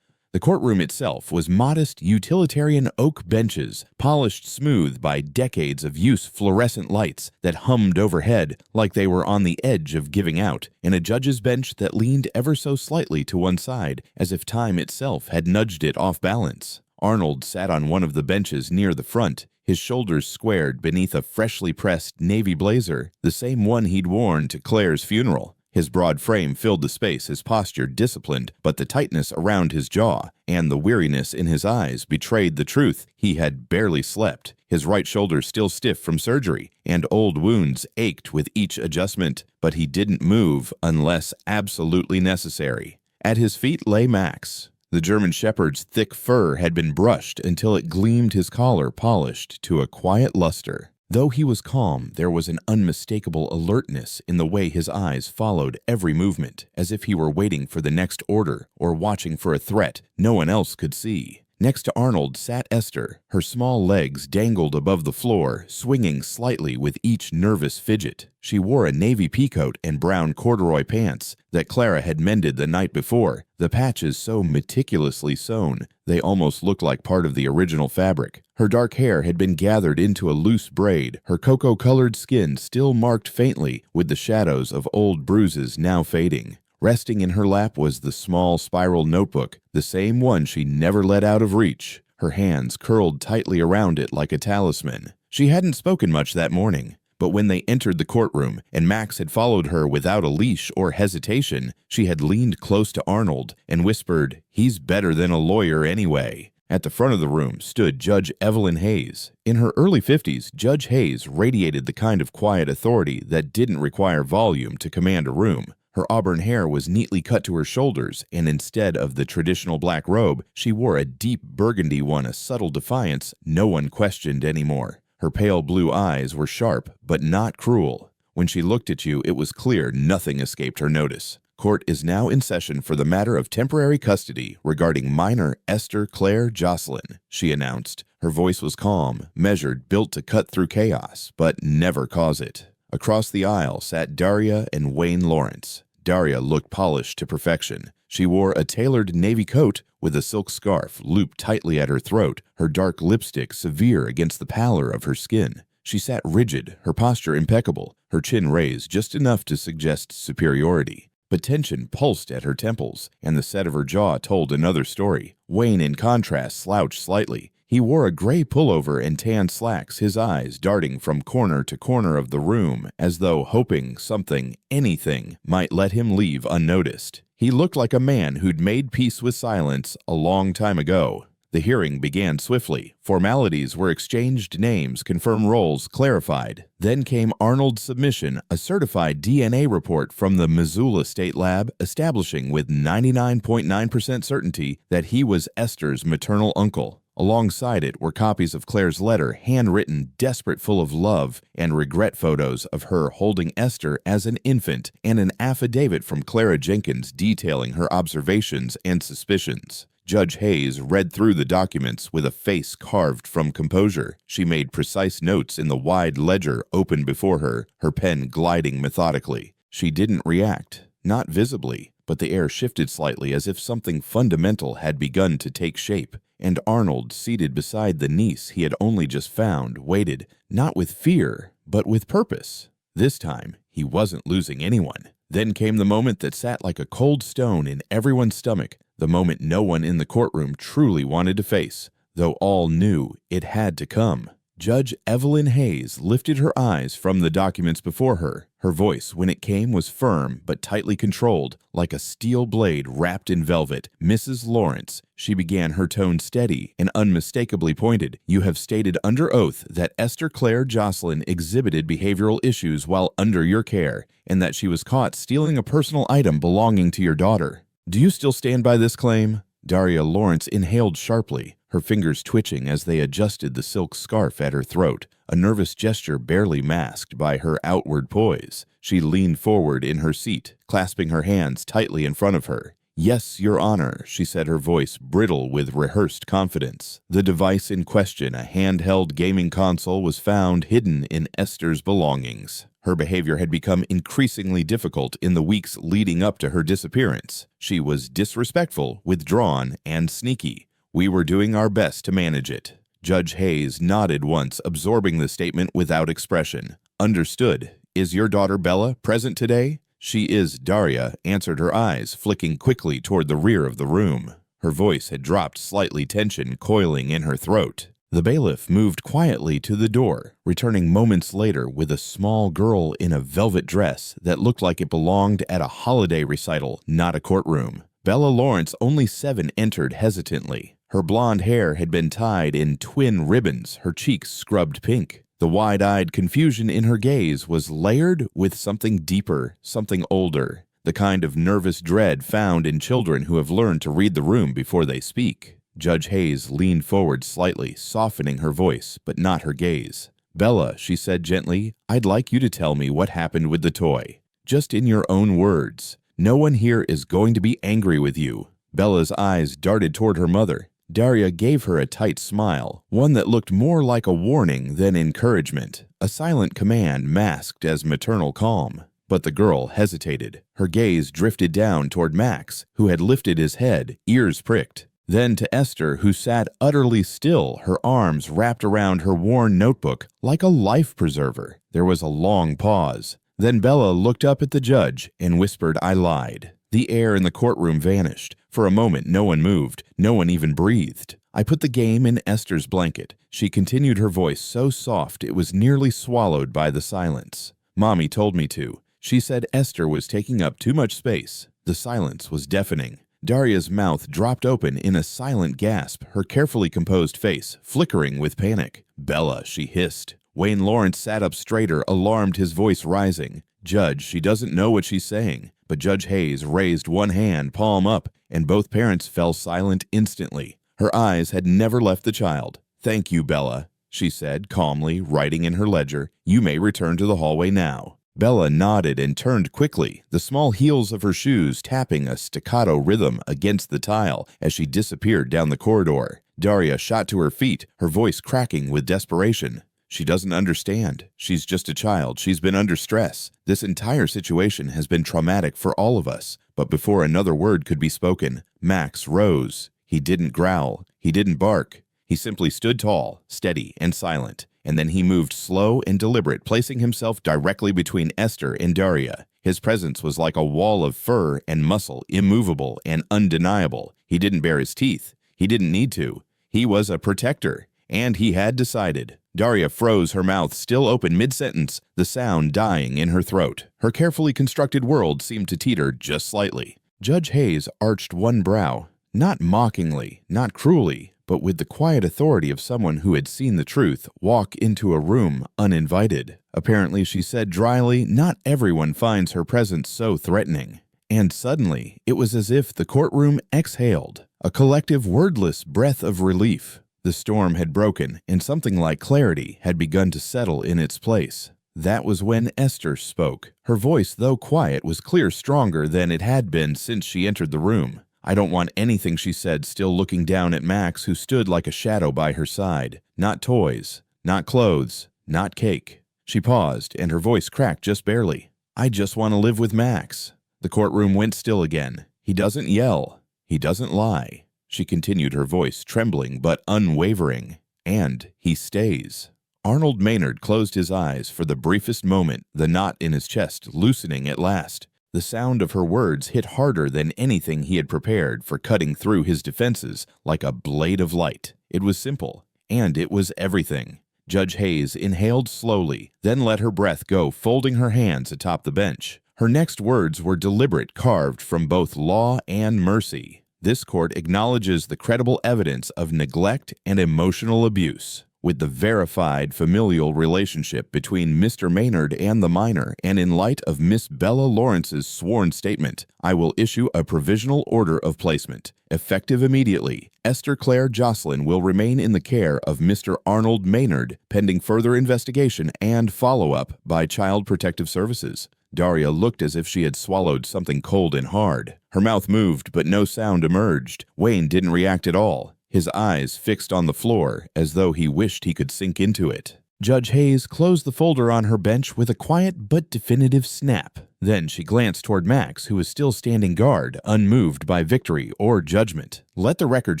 The courtroom itself was modest, utilitarian oak benches, polished smooth by decades of use, fluorescent lights that hummed overhead like they were on the edge of giving out, and a judge's bench that leaned ever so slightly to one side, as if time itself had nudged it off balance. Arnold sat on one of the benches near the front, his shoulders squared beneath a freshly pressed navy blazer, the same one he'd worn to Claire's funeral. His broad frame filled the space, his posture disciplined, but the tightness around his jaw and the weariness in his eyes betrayed the truth. He had barely slept, his right shoulder still stiff from surgery, and old wounds ached with each adjustment, but he didn't move unless absolutely necessary. At his feet lay Max. The German Shepherd's thick fur had been brushed until it gleamed, his collar polished to a quiet luster. Though he was calm, there was an unmistakable alertness in the way his eyes followed every movement, as if he were waiting for the next order or watching for a threat no one else could see. Next to Arnold sat Esther. Her small legs dangled above the floor, swinging slightly with each nervous fidget. She wore a navy peacoat and brown corduroy pants that Clara had mended the night before, the patches so meticulously sewn they almost looked like part of the original fabric. Her dark hair had been gathered into a loose braid, her cocoa-colored skin still marked faintly with the shadows of old bruises now fading. Resting in her lap was the small spiral notebook, the same one she never let out of reach, her hands curled tightly around it like a talisman. She hadn't spoken much that morning, but when they entered the courtroom and Max had followed her without a leash or hesitation, she had leaned close to Arnold and whispered, "He's better than a lawyer anyway." At the front of the room stood Judge Evelyn Hayes. In her early 50s, Judge Hayes radiated the kind of quiet authority that didn't require volume to command a room. Her auburn hair was neatly cut to her shoulders, and instead of the traditional black robe, she wore a deep burgundy one, a subtle defiance no one questioned anymore. Her pale blue eyes were sharp, but not cruel. When she looked at you, it was clear nothing escaped her notice. Court is now in session for the matter of temporary custody regarding minor Esther Claire Jocelyn, she announced. Her voice was calm, measured, built to cut through chaos, but never cause it. Across the aisle sat Daria and Wayne Lawrence. Daria looked polished to perfection. She wore a tailored navy coat with a silk scarf looped tightly at her throat, her dark lipstick severe against the pallor of her skin. She sat rigid, her posture impeccable, her chin raised just enough to suggest superiority. But tension pulsed at her temples, and the set of her jaw told another story. Wayne, in contrast, slouched slightly. He wore a gray pullover and tan slacks, his eyes darting from corner to corner of the room, as though hoping something, anything, might let him leave unnoticed. He looked like a man who'd made peace with silence a long time ago. The hearing began swiftly. Formalities were exchanged, names, confirmed roles, clarified. Then came Arnold's submission, a certified DNA report from the Missoula State Lab establishing with 99.9% certainty that he was Esther's maternal uncle. Alongside it were copies of Claire's letter, handwritten, desperate, full of love and regret, photos of her holding Esther as an infant, and an affidavit from Clara Jenkins detailing her observations and suspicions. Judge Hayes read through the documents with a face carved from composure. She made precise notes in the wide ledger open before her, her pen gliding methodically. She didn't react, not visibly, but the air shifted slightly as if something fundamental had begun to take shape, and Arnold, seated beside the niece he had only just found, waited, not with fear, but with purpose. This time, he wasn't losing anyone. Then came the moment that sat like a cold stone in everyone's stomach, the moment no one in the courtroom truly wanted to face, though all knew it had to come. Judge Evelyn Hayes lifted her eyes from the documents before her. Her voice, when it came, was firm but tightly controlled, like a steel blade wrapped in velvet. "Mrs. Lawrence," she began, her tone steady and unmistakably pointed, "you have stated under oath that Esther Claire Jocelyn exhibited behavioral issues while under your care, and that she was caught stealing a personal item belonging to your daughter. Do you still stand by this claim?" Daria Lawrence inhaled sharply, her fingers twitching as they adjusted the silk scarf at her throat, a nervous gesture barely masked by her outward poise. She leaned forward in her seat, clasping her hands tightly in front of her. "Yes, Your Honor," she said, her voice brittle with rehearsed confidence. The device in question, a handheld gaming console, was found hidden in Esther's belongings. Her behavior had become increasingly difficult in the weeks leading up to her disappearance. She was disrespectful, withdrawn, and sneaky. "We were doing our best to manage it." Judge Hayes nodded once, absorbing the statement without expression. "Understood. Is your daughter Bella present today?" "She is," Daria answered, her eyes flicking quickly toward the rear of the room. Her voice had dropped slightly, tension coiling in her throat. The bailiff moved quietly to the door, returning moments later with a small girl in a velvet dress that looked like it belonged at a holiday recital, not a courtroom. Bella Lawrence, only 7, entered hesitantly. Her blonde hair had been tied in twin ribbons, her cheeks scrubbed pink. The wide-eyed confusion in her gaze was layered with something deeper, something older, the kind of nervous dread found in children who have learned to read the room before they speak. Judge Hayes leaned forward slightly, softening her voice, but not her gaze. "Bella," she said gently, "I'd like you to tell me what happened with the toy. Just in your own words. No one here is going to be angry with you." Bella's eyes darted toward her mother. Daria gave her a tight smile, one that looked more like a warning than encouragement, a silent command masked as maternal calm. But the girl hesitated. Her gaze drifted down toward Max, who had lifted his head, ears pricked. Then to Esther, who sat utterly still, her arms wrapped around her worn notebook like a life preserver. There was a long pause. Then Bella looked up at the judge and whispered, "I lied." The air in the courtroom vanished. For a moment, no one moved. No one even breathed. "I put the game in Esther's blanket." She continued, her voice so soft it was nearly swallowed by the silence. "Mommy told me to. She said Esther was taking up too much space." The silence was deafening. Daria's mouth dropped open in a silent gasp, her carefully composed face flickering with panic. "Bella," she hissed. Wayne Lawrence sat up straighter, alarmed, his voice rising. "Judge, she doesn't know what she's saying." But Judge Hayes raised one hand, palm up, and both parents fell silent instantly. Her eyes had never left the child. "Thank you, Bella," she said, calmly, writing in her ledger. "You may return to the hallway now." Bella nodded and turned quickly, the small heels of her shoes tapping a staccato rhythm against the tile as she disappeared down the corridor. Daria shot to her feet, her voice cracking with desperation. "She doesn't understand. She's just a child. She's been under stress. This entire situation has been traumatic for all of us." But before another word could be spoken, Max rose. He didn't growl. He didn't bark. He simply stood tall, steady, and silent. And then he moved slow and deliberate, placing himself directly between Esther and Daria. His presence was like a wall of fur and muscle, immovable and undeniable. He didn't bare his teeth. He didn't need to. He was a protector, and he had decided. Daria froze, her mouth still open mid-sentence, the sound dying in her throat. Her carefully constructed world seemed to teeter just slightly. Judge Hayes arched one brow, not mockingly, not cruelly, but with the quiet authority of someone who had seen the truth walk into a room uninvited. Apparently, she said dryly, "Not everyone finds her presence so threatening." And suddenly, it was as if the courtroom exhaled, a collective wordless breath of relief. The storm had broken, and something like clarity had begun to settle in its place. That was when Esther spoke. Her voice, though quiet, was clear, stronger than it had been since she entered the room. "I don't want anything," she said, still looking down at Max, who stood like a shadow by her side. "Not toys, not clothes, not cake." She paused, and her voice cracked just barely. "I just want to live with Max." The courtroom went still again. He doesn't yell. He doesn't lie. She continued, her voice trembling but unwavering. And he stays. Arnold Maynard closed his eyes for the briefest moment, the knot in his chest loosening at last. The sound of her words hit harder than anything he had prepared for, cutting through his defenses like a blade of light. It was simple, and it was everything. Judge Hayes inhaled slowly, then let her breath go, folding her hands atop the bench. Her next words were deliberate, carved from both law and mercy. This court acknowledges the credible evidence of neglect and emotional abuse. With the verified familial relationship between Mr. Maynard and the minor, and in light of Miss Bella Lawrence's sworn statement, I will issue a provisional order of placement. Effective immediately, Esther Claire Jocelyn will remain in the care of Mr. Arnold Maynard, pending further investigation and follow-up by Child Protective Services. Daria looked as if she had swallowed something cold and hard. Her mouth moved, but no sound emerged. Wayne didn't react at all, his eyes fixed on the floor as though he wished he could sink into it. Judge Hayes closed the folder on her bench with a quiet but definitive snap. Then she glanced toward Max, who was still standing guard, unmoved by victory or judgment. Let the record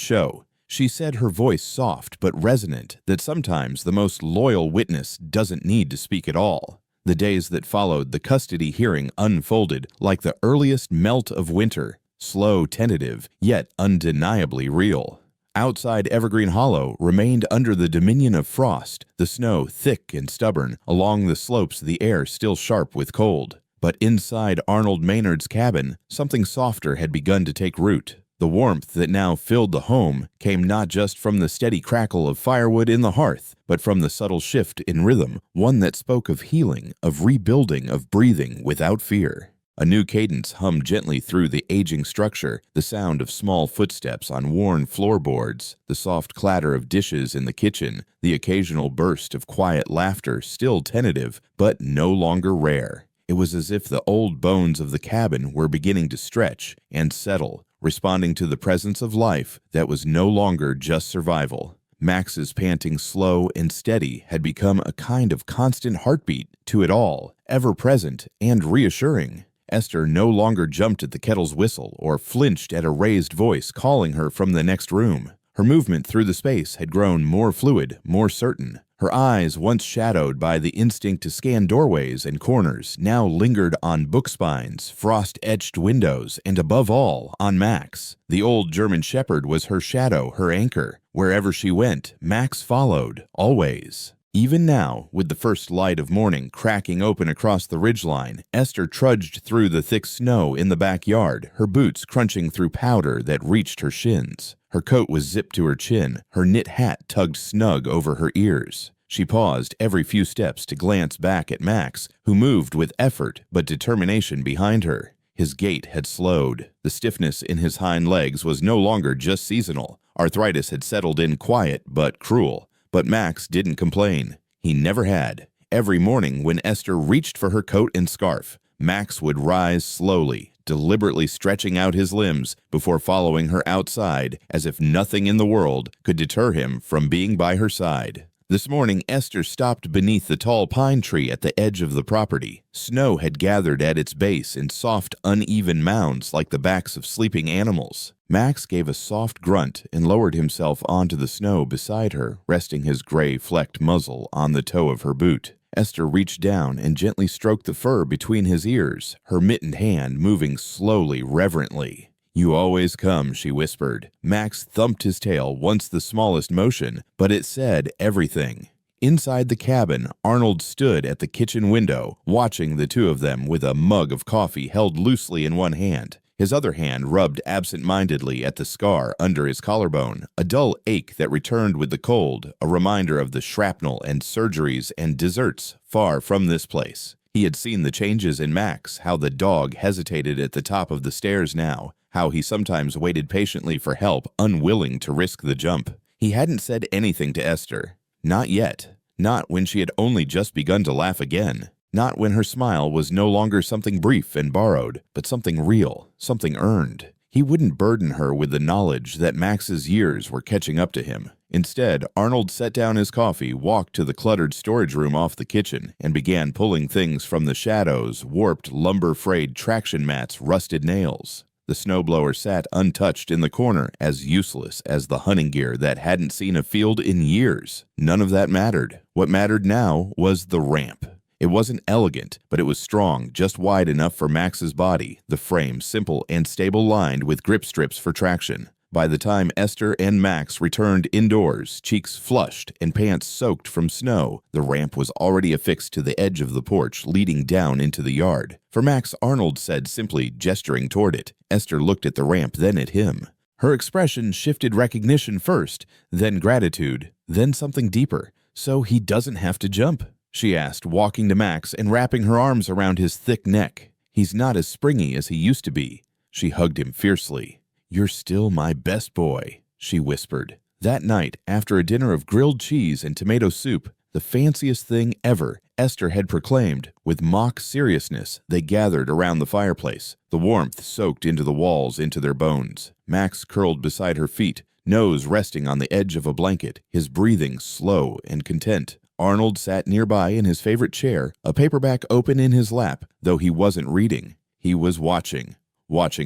show, she said, her voice soft but resonant, that sometimes the most loyal witness doesn't need to speak at all. The days that followed the custody hearing unfolded like the earliest melt of winter, slow, tentative, yet undeniably real. Outside Evergreen Hollow remained under the dominion of frost, the snow thick and stubborn, along the slopes the air still sharp with cold. But inside Arnold Maynard's cabin, something softer had begun to take root. The warmth that now filled the home came not just from the steady crackle of firewood in the hearth, but from the subtle shift in rhythm, one that spoke of healing, of rebuilding, of breathing without fear. A new cadence hummed gently through the aging structure, the sound of small footsteps on worn floorboards, the soft clatter of dishes in the kitchen, the occasional burst of quiet laughter, still tentative, but no longer rare. It was as if the old bones of the cabin were beginning to stretch and settle, responding to the presence of life that was no longer just survival. Max's panting slow and steady had become a kind of constant heartbeat to it all, ever present and reassuring. Esther no longer jumped at the kettle's whistle or flinched at a raised voice calling her from the next room. Her movement through the space had grown more fluid, more certain. Her eyes, once shadowed by the instinct to scan doorways and corners, now lingered on book spines, frost-etched windows, and above all, on Max. The old German Shepherd was her shadow, her anchor. Wherever she went, Max followed, always. Even now, with the first light of morning cracking open across the ridgeline, Esther trudged through the thick snow in the backyard, her boots crunching through powder that reached her shins. Her coat was zipped to her chin, her knit hat tugged snug over her ears. She paused every few steps to glance back at Max, who moved with effort but determination behind her. His gait had slowed. The stiffness in his hind legs was no longer just seasonal. Arthritis had settled in, quiet but cruel. But Max didn't complain. He never had. Every morning when Esther reached for her coat and scarf, Max would rise slowly, deliberately stretching out his limbs before following her outside, as if nothing in the world could deter him from being by her side. This morning, Esther stopped beneath the tall pine tree at the edge of the property. Snow had gathered at its base in soft, uneven mounds like the backs of sleeping animals. Max gave a soft grunt and lowered himself onto the snow beside her, resting his gray-flecked muzzle on the toe of her boot. Esther reached down and gently stroked the fur between his ears, her mittened hand moving slowly, reverently. "You always come," she whispered. Max thumped his tail once the smallest motion, but it said everything. Inside the cabin, Arnold stood at the kitchen window, watching the two of them with a mug of coffee held loosely in one hand. His other hand rubbed absent-mindedly at the scar under his collarbone, a dull ache that returned with the cold, a reminder of the shrapnel and surgeries and desserts far from this place. He had seen the changes in Max, how the dog hesitated at the top of the stairs now, how he sometimes waited patiently for help, unwilling to risk the jump. He hadn't said anything to Esther. Not yet. Not when she had only just begun to laugh again. Not when her smile was no longer something brief and borrowed, but something real, something earned. He wouldn't burden her with the knowledge that Max's years were catching up to him. Instead, Arnold set down his coffee, walked to the cluttered storage room off the kitchen, and began pulling things from the shadows, warped, lumber-frayed traction mats, rusted nails. The snowblower sat untouched in the corner, as useless as the hunting gear that hadn't seen a field in years. None of that mattered. What mattered now was the ramp. It wasn't elegant, but it was strong, just wide enough for Max's body, the frame simple and stable, lined with grip strips for traction. By the time Esther and Max returned indoors, cheeks flushed and pants soaked from snow, the ramp was already affixed to the edge of the porch leading down into the yard. For Max, Arnold said simply, gesturing toward it. Esther looked at the ramp, then at him. Her expression shifted: recognition first, then gratitude, then something deeper. "So he doesn't have to jump?" she asked, walking to Max and wrapping her arms around his thick neck. "He's not as springy as he used to be." She hugged him fiercely. "You're still my best boy," she whispered. That night, after a dinner of grilled cheese and tomato soup, the fanciest thing ever, Esther had proclaimed. With mock seriousness, they gathered around the fireplace. The warmth soaked into the walls, into their bones. Max curled beside her feet, nose resting on the edge of a blanket, his breathing slow and content. Arnold sat nearby in his favorite chair, a paperback open in his lap, though he wasn't reading. He was watching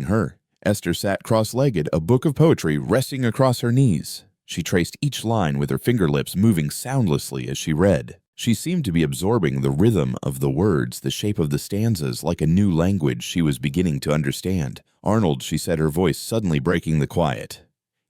her. Esther sat cross-legged, a book of poetry resting across her knees. She traced each line with her fingerlips, moving soundlessly as she read. She seemed to be absorbing the rhythm of the words, the shape of the stanzas, like a new language she was beginning to understand. "Arnold," she said, her voice suddenly breaking the quiet.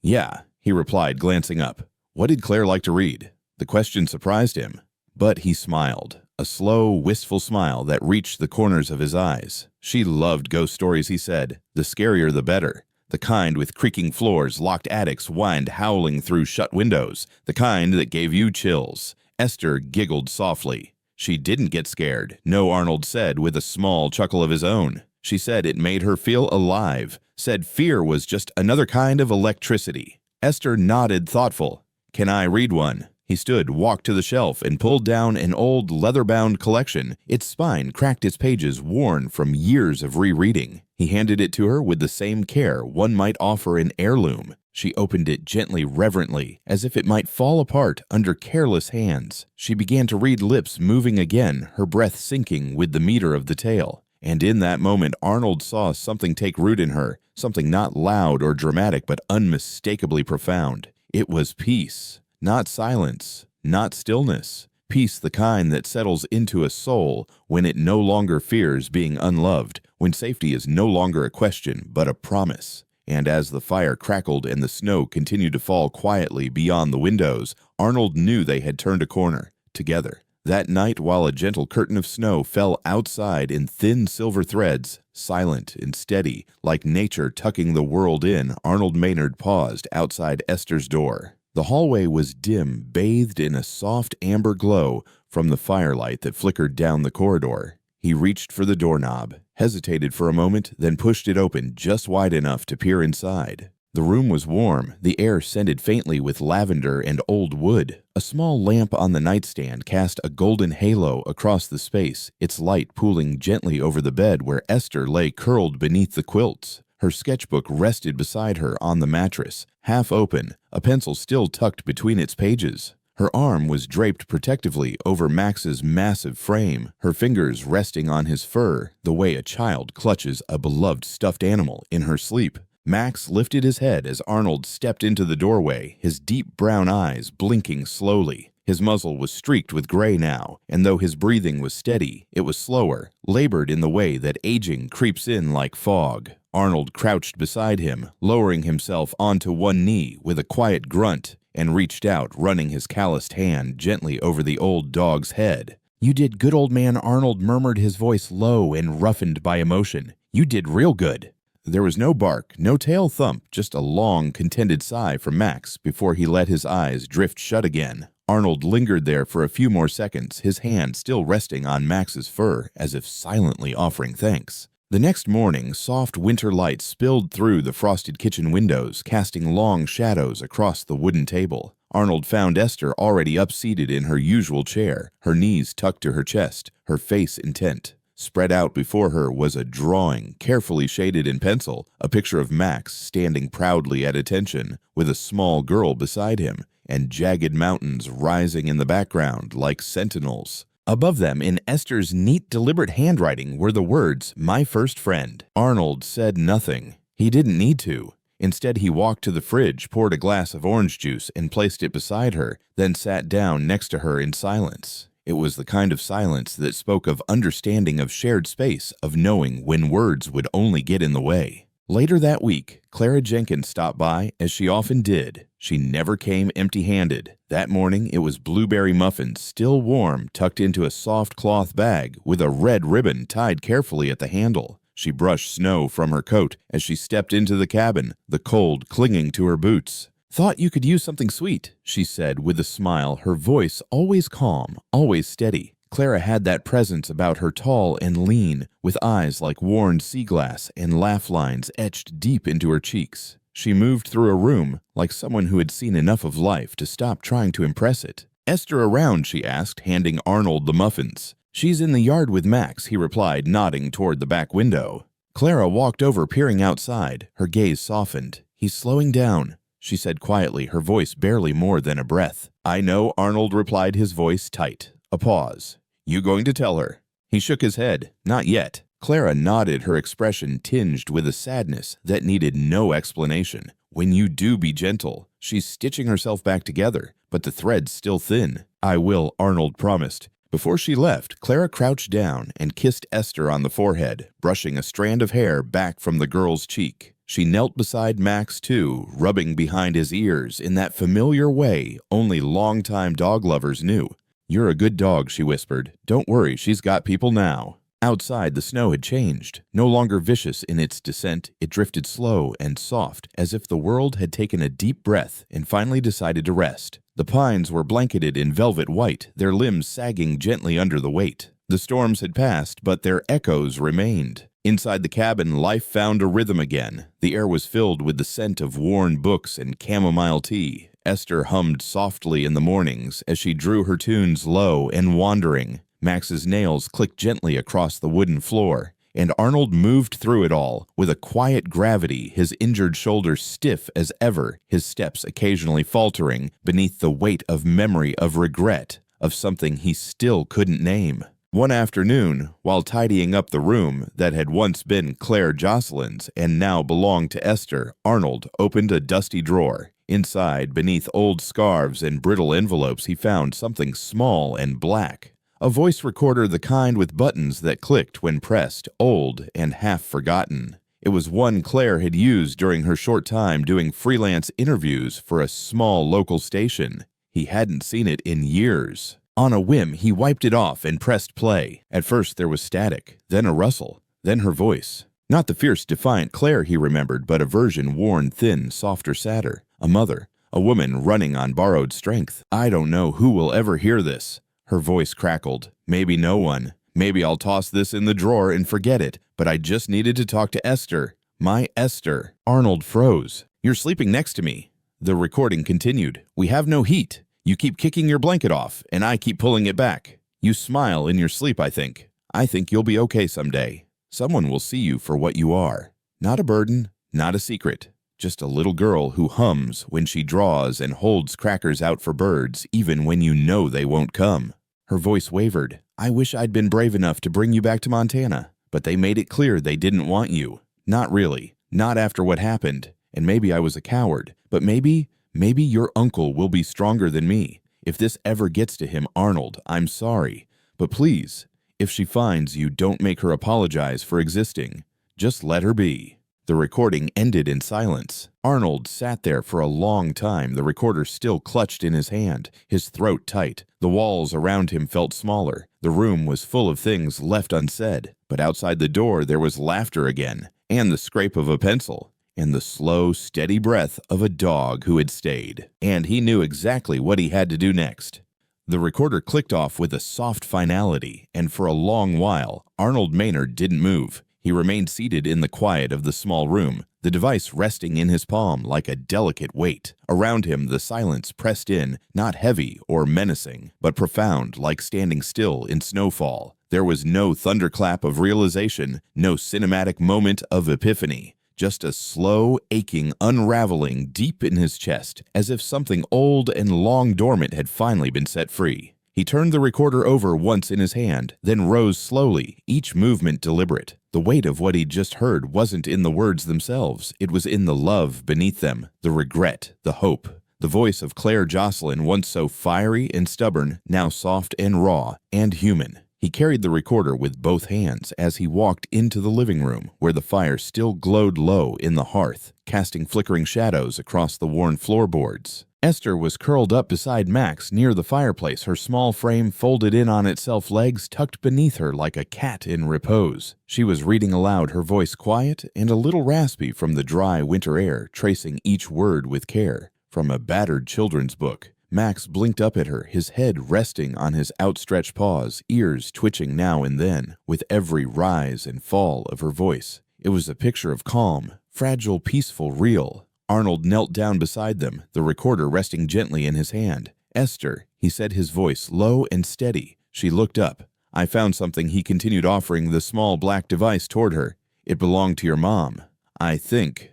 "Yeah," he replied, glancing up. What did Claire like to read? The question surprised him, but he smiled. A slow, wistful smile that reached the corners of his eyes. "She loved ghost stories," he said. "The scarier the better. The kind with creaking floors, locked attics, wind howling through shut windows. The kind that gave you chills." Esther giggled softly. She didn't get scared. No, Arnold said with a small chuckle of his own. She said it made her feel alive. Said fear was just another kind of electricity. Esther nodded, thoughtful. "Can I read one?" He stood, walked to the shelf, and pulled down an old leather-bound collection. Its spine cracked, its pages worn from years of rereading. He handed it to her with the same care one might offer an heirloom. She opened it gently, reverently, as if it might fall apart under careless hands. She began to read, lips moving again, her breath sinking with the meter of the tale. And in that moment, Arnold saw something take root in her, something not loud or dramatic, but unmistakably profound. It was peace. Not silence, not stillness. Peace, the kind that settles into a soul when it no longer fears being unloved, when safety is no longer a question but a promise. And as the fire crackled and the snow continued to fall quietly beyond the windows, Arnold knew they had turned a corner, together. That night, while a gentle curtain of snow fell outside in thin silver threads, silent and steady, like nature tucking the world in, Arnold Maynard paused outside Esther's door. The hallway was dim, bathed in a soft amber glow from the firelight that flickered down the corridor. He reached for the doorknob, hesitated for a moment, then pushed it open just wide enough to peer inside. The room was warm, the air scented faintly with lavender and old wood. A small lamp on the nightstand cast a golden halo across the space, its light pooling gently over the bed where Esther lay curled beneath the quilts. Her sketchbook rested beside her on the mattress, half open, a pencil still tucked between its pages. Her arm was draped protectively over Max's massive frame, her fingers resting on his fur, the way a child clutches a beloved stuffed animal in her sleep. Max lifted his head as Arnold stepped into the doorway, his deep brown eyes blinking slowly. His muzzle was streaked with gray now, and though his breathing was steady, it was slower, labored in the way that aging creeps in like fog. Arnold crouched beside him, lowering himself onto one knee with a quiet grunt, and reached out, running his calloused hand gently over the old dog's head. "You did good, old man," Arnold murmured, his voice low and roughened by emotion. "You did real good." There was no bark, no tail thump, just a long, contented sigh from Max before he let his eyes drift shut again. Arnold lingered there for a few more seconds, his hand still resting on Max's fur, as if silently offering thanks. The next morning, soft winter light spilled through the frosted kitchen windows, casting long shadows across the wooden table. Arnold found Esther already up-seated in her usual chair, her knees tucked to her chest, her face intent. Spread out before her was a drawing, carefully shaded in pencil, a picture of Max standing proudly at attention, with a small girl beside him, and jagged mountains rising in the background like sentinels. Above them, in Esther's neat, deliberate handwriting, were the words, "My first friend." Arnold said nothing. He didn't need to. Instead, he walked to the fridge, poured a glass of orange juice, and placed it beside her, then sat down next to her in silence. It was the kind of silence that spoke of understanding of shared space, of knowing when words would only get in the way. Later that week, Clara Jenkins stopped by, as she often did. She never came empty-handed. That morning, it was blueberry muffins, still warm, tucked into a soft cloth bag, with a red ribbon tied carefully at the handle. She brushed snow from her coat as she stepped into the cabin, the cold clinging to her boots. "Thought you could use something sweet," she said with a smile, her voice always calm, always steady. Clara had that presence about her, tall and lean, with eyes like worn sea glass and laugh lines etched deep into her cheeks. She moved through a room like someone who had seen enough of life to stop trying to impress it. "Esther around?" she asked, handing Arnold the muffins. "She's in the yard with Max," he replied, nodding toward the back window. Clara walked over, peering outside. Her gaze softened. "He's slowing down," she said quietly, her voice barely more than a breath. "I know," Arnold replied, his voice tight. A pause. "You going to tell her?" He shook his head. "Not yet." Clara nodded, her expression tinged with a sadness that needed no explanation. "When you do, be gentle." She's stitching herself back together, but the thread's still thin. "I will," Arnold promised. Before she left, Clara crouched down and kissed Esther on the forehead, brushing a strand of hair back from the girl's cheek. She knelt beside Max, too, rubbing behind his ears in that familiar way only longtime dog lovers knew. "You're a good dog," she whispered. "Don't worry, she's got people now." Outside, the snow had changed. No longer vicious in its descent, it drifted slow and soft, as if the world had taken a deep breath and finally decided to rest. The pines were blanketed in velvet white, their limbs sagging gently under the weight. The storms had passed, but their echoes remained. Inside the cabin, life found a rhythm again. The air was filled with the scent of worn books and chamomile tea. Esther hummed softly in the mornings as she drew her tunes low and wandering. Max's nails clicked gently across the wooden floor, and Arnold moved through it all with a quiet gravity, his injured shoulders stiff as ever, his steps occasionally faltering beneath the weight of memory, of regret, of something he still couldn't name. One afternoon, while tidying up the room that had once been Claire Jocelyn's and now belonged to Esther, Arnold opened a dusty drawer. Inside, beneath old scarves and brittle envelopes, he found something small and black. A voice recorder, the kind with buttons that clicked when pressed, old and half forgotten. It was one Claire had used during her short time doing freelance interviews for a small local station. He hadn't seen it in years. On a whim, he wiped it off and pressed play. At first there was static, then a rustle, then her voice. Not the fierce, defiant Claire he remembered, but a version worn thin, softer, sadder. A mother, a woman running on borrowed strength. "I don't know who will ever hear this." Her voice crackled. "Maybe no one. Maybe I'll toss this in the drawer and forget it, but I just needed to talk to Esther. My Esther." Arnold froze. "You're sleeping next to me." The recording continued. "We have no heat. You keep kicking your blanket off, and I keep pulling it back. You smile in your sleep, I think. I think you'll be okay someday. Someone will see you for what you are. Not a burden, not a secret. Just a little girl who hums when she draws and holds crackers out for birds, even when you know they won't come." Her voice wavered. "I wish I'd been brave enough to bring you back to Montana, but they made it clear they didn't want you. Not really. Not after what happened. And maybe I was a coward. But maybe your uncle will be stronger than me. If this ever gets to him, Arnold, I'm sorry. But please, if she finds you, don't make her apologize for existing. Just let her be." The recording ended in silence. Arnold sat there for a long time, the recorder still clutched in his hand, his throat tight. The walls around him felt smaller. The room was full of things left unsaid. But outside the door there was laughter again, and the scrape of a pencil, and the slow, steady breath of a dog who had stayed. And he knew exactly what he had to do next. The recorder clicked off with a soft finality, and for a long while, Arnold Maynard didn't move. He remained seated in the quiet of the small room, the device resting in his palm like a delicate weight. Around him, the silence pressed in, not heavy or menacing, but profound, like standing still in snowfall. There was no thunderclap of realization, no cinematic moment of epiphany. Just a slow, aching unraveling deep in his chest, as if something old and long dormant had finally been set free. He turned the recorder over once in his hand, then rose slowly, each movement deliberate. The weight of what he'd just heard wasn't in the words themselves, it was in the love beneath them, the regret, the hope. The voice of Claire Jocelyn, once so fiery and stubborn, now soft and raw and human. He carried the recorder with both hands as he walked into the living room, where the fire still glowed low in the hearth, casting flickering shadows across the worn floorboards. Esther was curled up beside Max near the fireplace, her small frame folded in on itself, legs tucked beneath her like a cat in repose. She was reading aloud, her voice quiet and a little raspy from the dry winter air, tracing each word with care. From a battered children's book. Max blinked up at her, his head resting on his outstretched paws, ears twitching now and then, with every rise and fall of her voice. It was a picture of calm, fragile, peaceful, real. Arnold knelt down beside them, the recorder resting gently in his hand. "Esther," he said, his voice low and steady. She looked up. "I found something," he continued, offering the small black device toward her. "It belonged to your mom. I think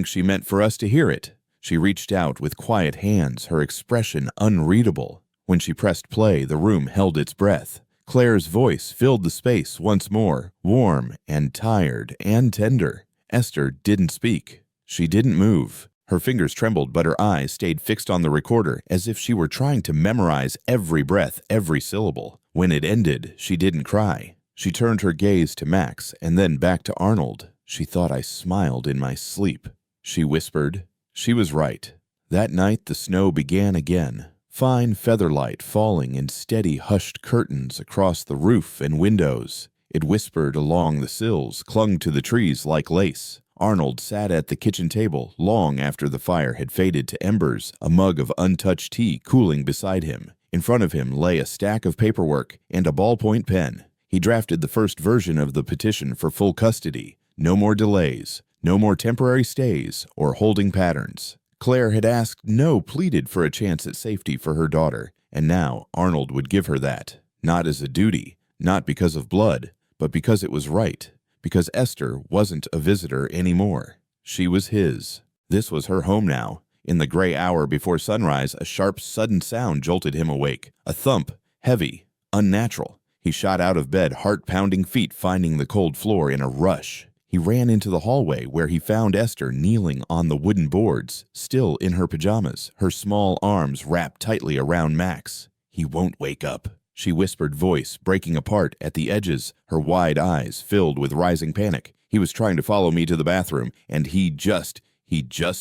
she meant for us to hear it." She reached out with quiet hands, her expression unreadable. When she pressed play, the room held its breath. Claire's voice filled the space once more, warm and tired and tender. Esther didn't speak. She didn't move. Her fingers trembled, but her eyes stayed fixed on the recorder, as if she were trying to memorize every breath, every syllable. When it ended, she didn't cry. She turned her gaze to Max, and then back to Arnold. "She thought I smiled in my sleep," she whispered. She was right. That night the snow began again, fine featherlight falling in steady hushed curtains across the roof and windows. It whispered along the sills, clung to the trees like lace. Arnold sat at the kitchen table long after the fire had faded to embers, a mug of untouched tea cooling beside him. In front of him lay a stack of paperwork and a ballpoint pen. He drafted the first version of the petition for full custody. No more delays. No more temporary stays or holding patterns. Claire had asked, no, pleaded for a chance at safety for her daughter, and now Arnold would give her that. Not as a duty, not because of blood, but because it was right, because Esther wasn't a visitor anymore. She was his. This was her home now. In the gray hour before sunrise, a sharp, sudden sound jolted him awake. A thump, heavy, unnatural. He shot out of bed, heart-pounding feet finding the cold floor in a rush. He ran into the hallway where he found Esther kneeling on the wooden boards, still in her pajamas, her small arms wrapped tightly around Max. "He won't wake up," she whispered, voice breaking apart at the edges, her wide eyes filled with rising panic. "He was trying to follow me to the bathroom, and he just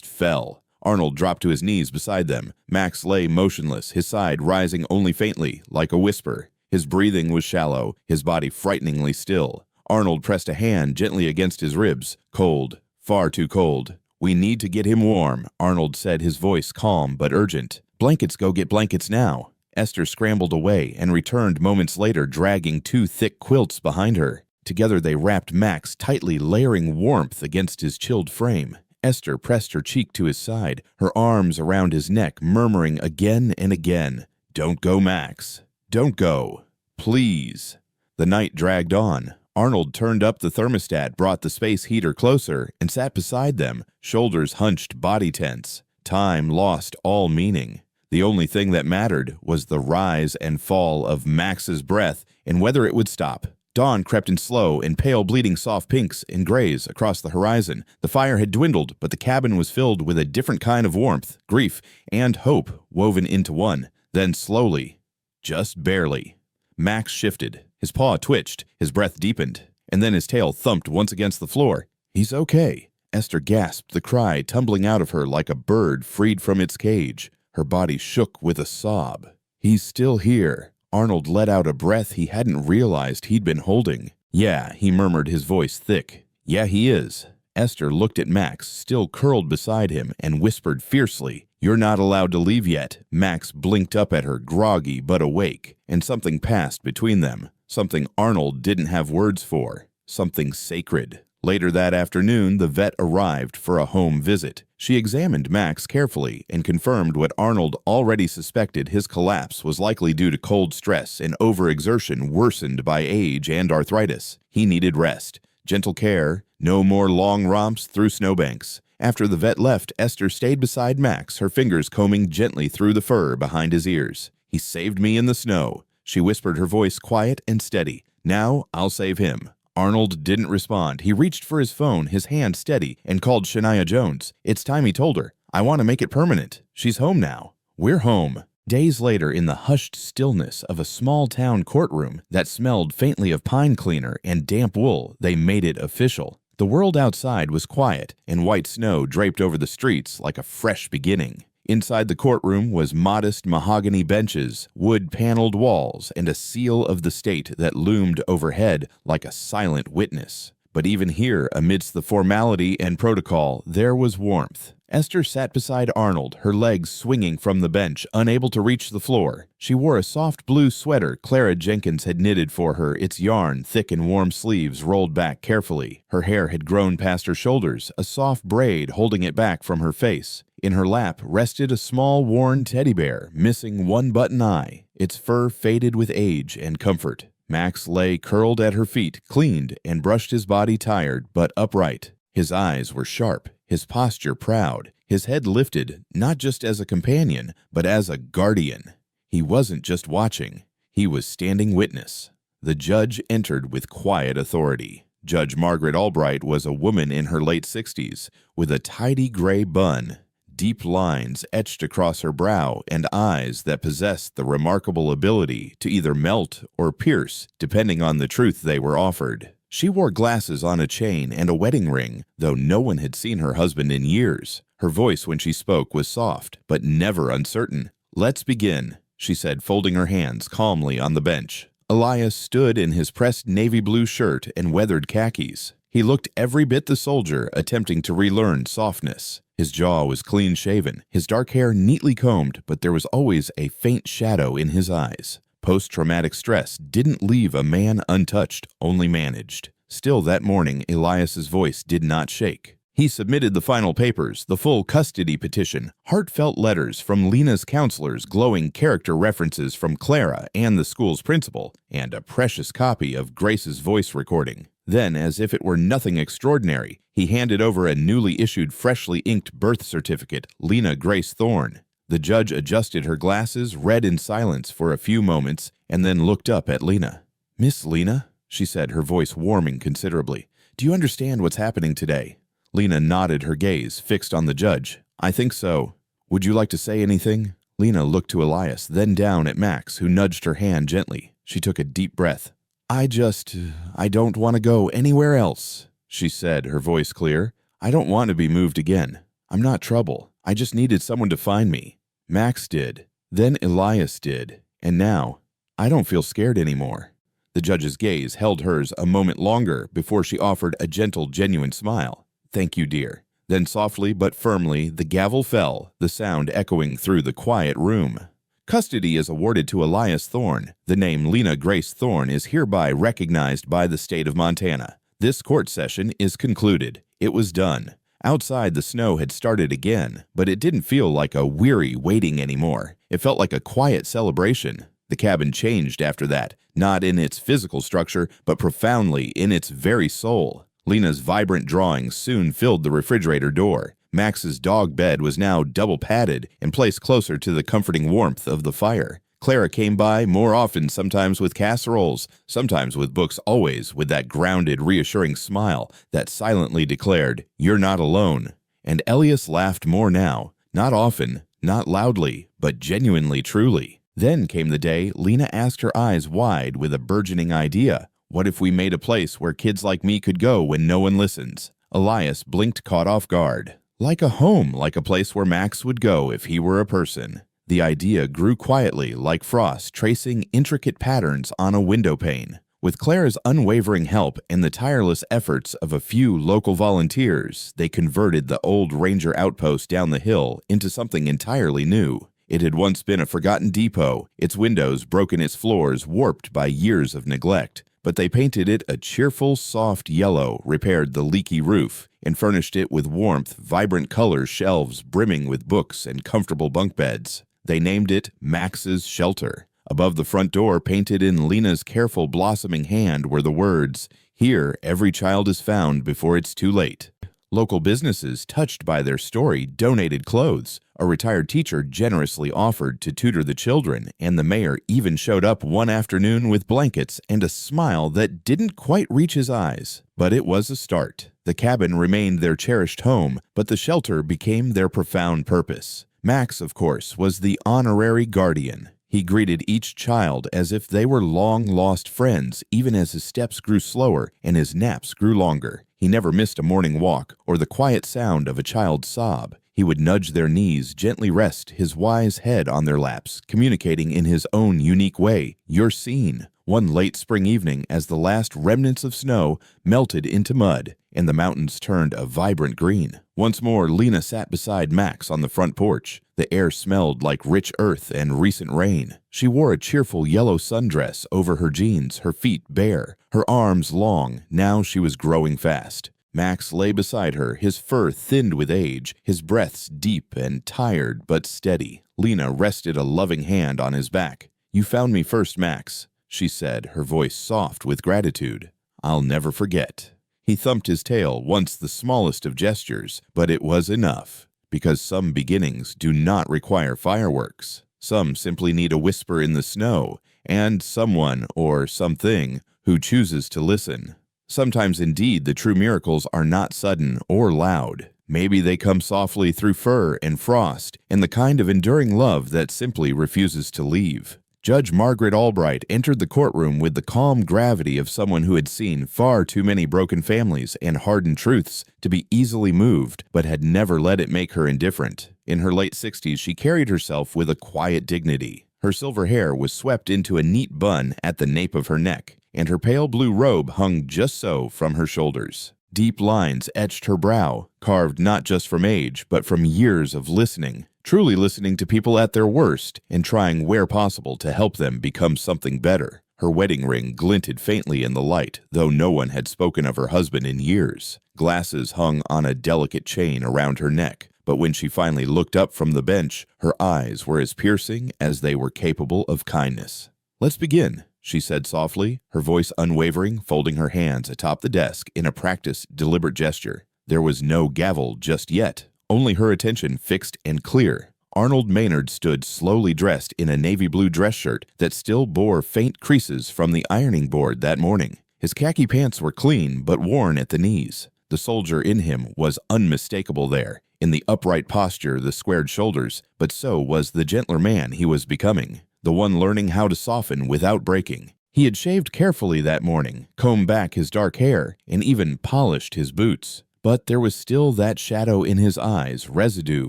fell." Arnold dropped to his knees beside them. Max lay motionless, his side rising only faintly, like a whisper. His breathing was shallow, his body frighteningly still. Arnold pressed a hand gently against his ribs. Cold, far too cold. "We need to get him warm," Arnold said, his voice calm but urgent. "Blankets, go get blankets now." Esther scrambled away and returned moments later, dragging 2 thick quilts behind her. Together they wrapped Max tightly, layering warmth against his chilled frame. Esther pressed her cheek to his side, her arms around his neck, murmuring again and again, "Don't go, Max. Don't go. Please." The night dragged on. Arnold turned up the thermostat, brought the space heater closer, and sat beside them, shoulders hunched, body tense. Time lost all meaning. The only thing that mattered was the rise and fall of Max's breath and whether it would stop. Dawn crept in slow and pale, bleeding soft pinks and grays across the horizon. The fire had dwindled, but the cabin was filled with a different kind of warmth, grief, and hope woven into one. Then slowly, just barely, Max shifted. His paw twitched, his breath deepened, and then his tail thumped once against the floor. "He's okay." Esther gasped, the cry tumbling out of her like a bird freed from its cage. Her body shook with a sob. "He's still here." Arnold let out a breath he hadn't realized he'd been holding. "Yeah," he murmured, his voice thick. "Yeah, he is." Esther looked at Max, still curled beside him, and whispered fiercely, "You're not allowed to leave yet." Max blinked up at her, groggy but awake, and something passed between them, something Arnold didn't have words for, something sacred. Later that afternoon, the vet arrived for a home visit. She examined Max carefully and confirmed what Arnold already suspected: his collapse was likely due to cold stress and overexertion worsened by age and arthritis. He needed rest, gentle care, no more long romps through snowbanks. After the vet left, Esther stayed beside Max, her fingers combing gently through the fur behind his ears. "He saved me in the snow," she whispered, her voice quiet and steady. "Now I'll save him." Arnold didn't respond. He reached for his phone, his hand steady, and called Shania Jones. "It's time," he told her. "I want to make it permanent. She's home now." "We're home." Days later, in the hushed stillness of a small-town courtroom that smelled faintly of pine cleaner and damp wool, they made it official. The world outside was quiet, and white snow draped over the streets like a fresh beginning. Inside the courtroom was modest mahogany benches, wood-paneled walls, and a seal of the state that loomed overhead like a silent witness. But even here, amidst the formality and protocol, there was warmth. Esther sat beside Arnold, her legs swinging from the bench, unable to reach the floor. She wore a soft blue sweater Clara Jenkins had knitted for her, its yarn thick and warm sleeves rolled back carefully. Her hair had grown past her shoulders, a soft braid holding it back from her face. In her lap rested a small worn teddy bear, missing one button eye, its fur faded with age and comfort. Max lay curled at her feet, cleaned and brushed his body, tired but upright. His eyes were sharp, his posture proud, his head lifted, not just as a companion, but as a guardian. He wasn't just watching, he was standing witness. The judge entered with quiet authority. Judge Margaret Albright was a woman in her late 60s, with a tidy gray bun, deep lines etched across her brow, and eyes that possessed the remarkable ability to either melt or pierce, depending on the truth they were offered. She wore glasses on a chain and a wedding ring, though no one had seen her husband in years. Her voice when she spoke was soft, but never uncertain. "Let's begin," she said, folding her hands calmly on the bench. Elias stood in his pressed navy blue shirt and weathered khakis. He looked every bit the soldier, attempting to relearn softness. His jaw was clean-shaven, his dark hair neatly combed, but there was always a faint shadow in his eyes. Post-traumatic stress didn't leave a man untouched, only managed. Still that morning, Elias's voice did not shake. He submitted the final papers, the full custody petition, heartfelt letters from Lena's counselors, glowing character references from Clara and the school's principal, and a precious copy of Grace's voice recording. Then, as if it were nothing extraordinary, he handed over a newly issued, freshly inked birth certificate, Lena Grace Thorne. The judge adjusted her glasses, read in silence for a few moments, and then looked up at Lena. "Miss Lena," she said, her voice warming considerably, "do you understand what's happening today?" Lena nodded, her gaze fixed on the judge. "I think so. Would you like to say anything?" Lena looked to Elias, then down at Max, who nudged her hand gently. She took a deep breath. I don't want to go anywhere else," she said, her voice clear. "I don't want to be moved again. I'm not trouble. I just needed someone to find me." Max did. Then Elias did. And now, I don't feel scared anymore. The judge's gaze held hers a moment longer before she offered a gentle, genuine smile. "Thank you, dear." Then softly but firmly, the gavel fell, the sound echoing through the quiet room. Custody is awarded to Elias Thorne. The name Lena Grace Thorne is hereby recognized by the state of Montana. This court session is concluded. It was done. Outside, the snow had started again, but it didn't feel like a weary waiting anymore. It felt like a quiet celebration. The cabin changed after that, not in its physical structure, but profoundly in its very soul. Lena's vibrant drawings soon filled the refrigerator door. Max's dog bed was now double padded and placed closer to the comforting warmth of the fire. Clara came by more often, sometimes with casseroles, sometimes with books, always with that grounded, reassuring smile that silently declared, "You're not alone." And Elias laughed more now, not often, not loudly, but genuinely, truly. Then came the day Lena asked, her eyes wide with a burgeoning idea. What if we made a place where kids like me could go when no one listens? Elias blinked, caught off guard. Like a home, like a place where Max would go if he were a person. The idea grew quietly, like frost, tracing intricate patterns on a window pane. With Clara's unwavering help and the tireless efforts of a few local volunteers, they converted the old ranger outpost down the hill into something entirely new. It had once been a forgotten depot, its windows broken, its floors warped by years of neglect. but they painted it a cheerful, soft yellow, repaired the leaky roof, and furnished it with warmth, vibrant color shelves brimming with books and comfortable bunk beds. They named it Max's Shelter. Above the front door, painted in Lena's careful blossoming hand, were the words, "Here, every child is found before it's too late." Local businesses, touched by their story, donated clothes. A retired teacher generously offered to tutor the children, and the mayor even showed up one afternoon with blankets and a smile that didn't quite reach his eyes. But it was a start. The cabin remained their cherished home, but the shelter became their profound purpose. Max, of course, was the honorary guardian. He greeted each child as if they were long-lost friends, even as his steps grew slower and his naps grew longer. He never missed a morning walk or the quiet sound of a child's sob. He would nudge their knees, gently rest his wise head on their laps, communicating in his own unique way, "You're seen." One late spring evening, as the last remnants of snow melted into mud and the mountains turned a vibrant green, once more Lena sat beside Max on the front porch. The air smelled like rich earth and recent rain. She wore a cheerful yellow sundress over her jeans, her feet bare, her arms long. Now she was growing fast. Max lay beside her, his fur thinned with age, his breaths deep and tired but steady. Lena rested a loving hand on his back. "You found me first, Max," she said, her voice soft with gratitude. "I'll never forget." He thumped his tail, once the smallest of gestures, but it was enough. Because some beginnings do not require fireworks. Some simply need a whisper in the snow, and someone or something who chooses to listen. Sometimes indeed the true miracles are not sudden or loud. Maybe they come softly through fur and frost, and the kind of enduring love that simply refuses to leave. Judge Margaret Albright entered the courtroom with the calm gravity of someone who had seen far too many broken families and hardened truths to be easily moved, but had never let it make her indifferent. In her late 60s, she carried herself with a quiet dignity. Her silver hair was swept into a neat bun at the nape of her neck, and her pale blue robe hung just so from her shoulders. Deep lines etched her brow, carved not just from age, but from years of listening. Truly listening to people at their worst and trying where possible to help them become something better. Her wedding ring glinted faintly in the light, though no one had spoken of her husband in years. Glasses hung on a delicate chain around her neck, but when she finally looked up from the bench, her eyes were as piercing as they were capable of kindness. "Let's begin," she said softly, her voice unwavering, folding her hands atop the desk in a practiced, deliberate gesture. There was no gavel just yet. Only her attention fixed and clear. Arnold Maynard stood slowly dressed in a navy blue dress shirt that still bore faint creases from the ironing board that morning. His khaki pants were clean but worn at the knees. The soldier in him was unmistakable there, in the upright posture, the squared shoulders, but so was the gentler man he was becoming, the one learning how to soften without breaking. He had shaved carefully that morning, combed back his dark hair, and even polished his boots. But there was still that shadow in his eyes, residue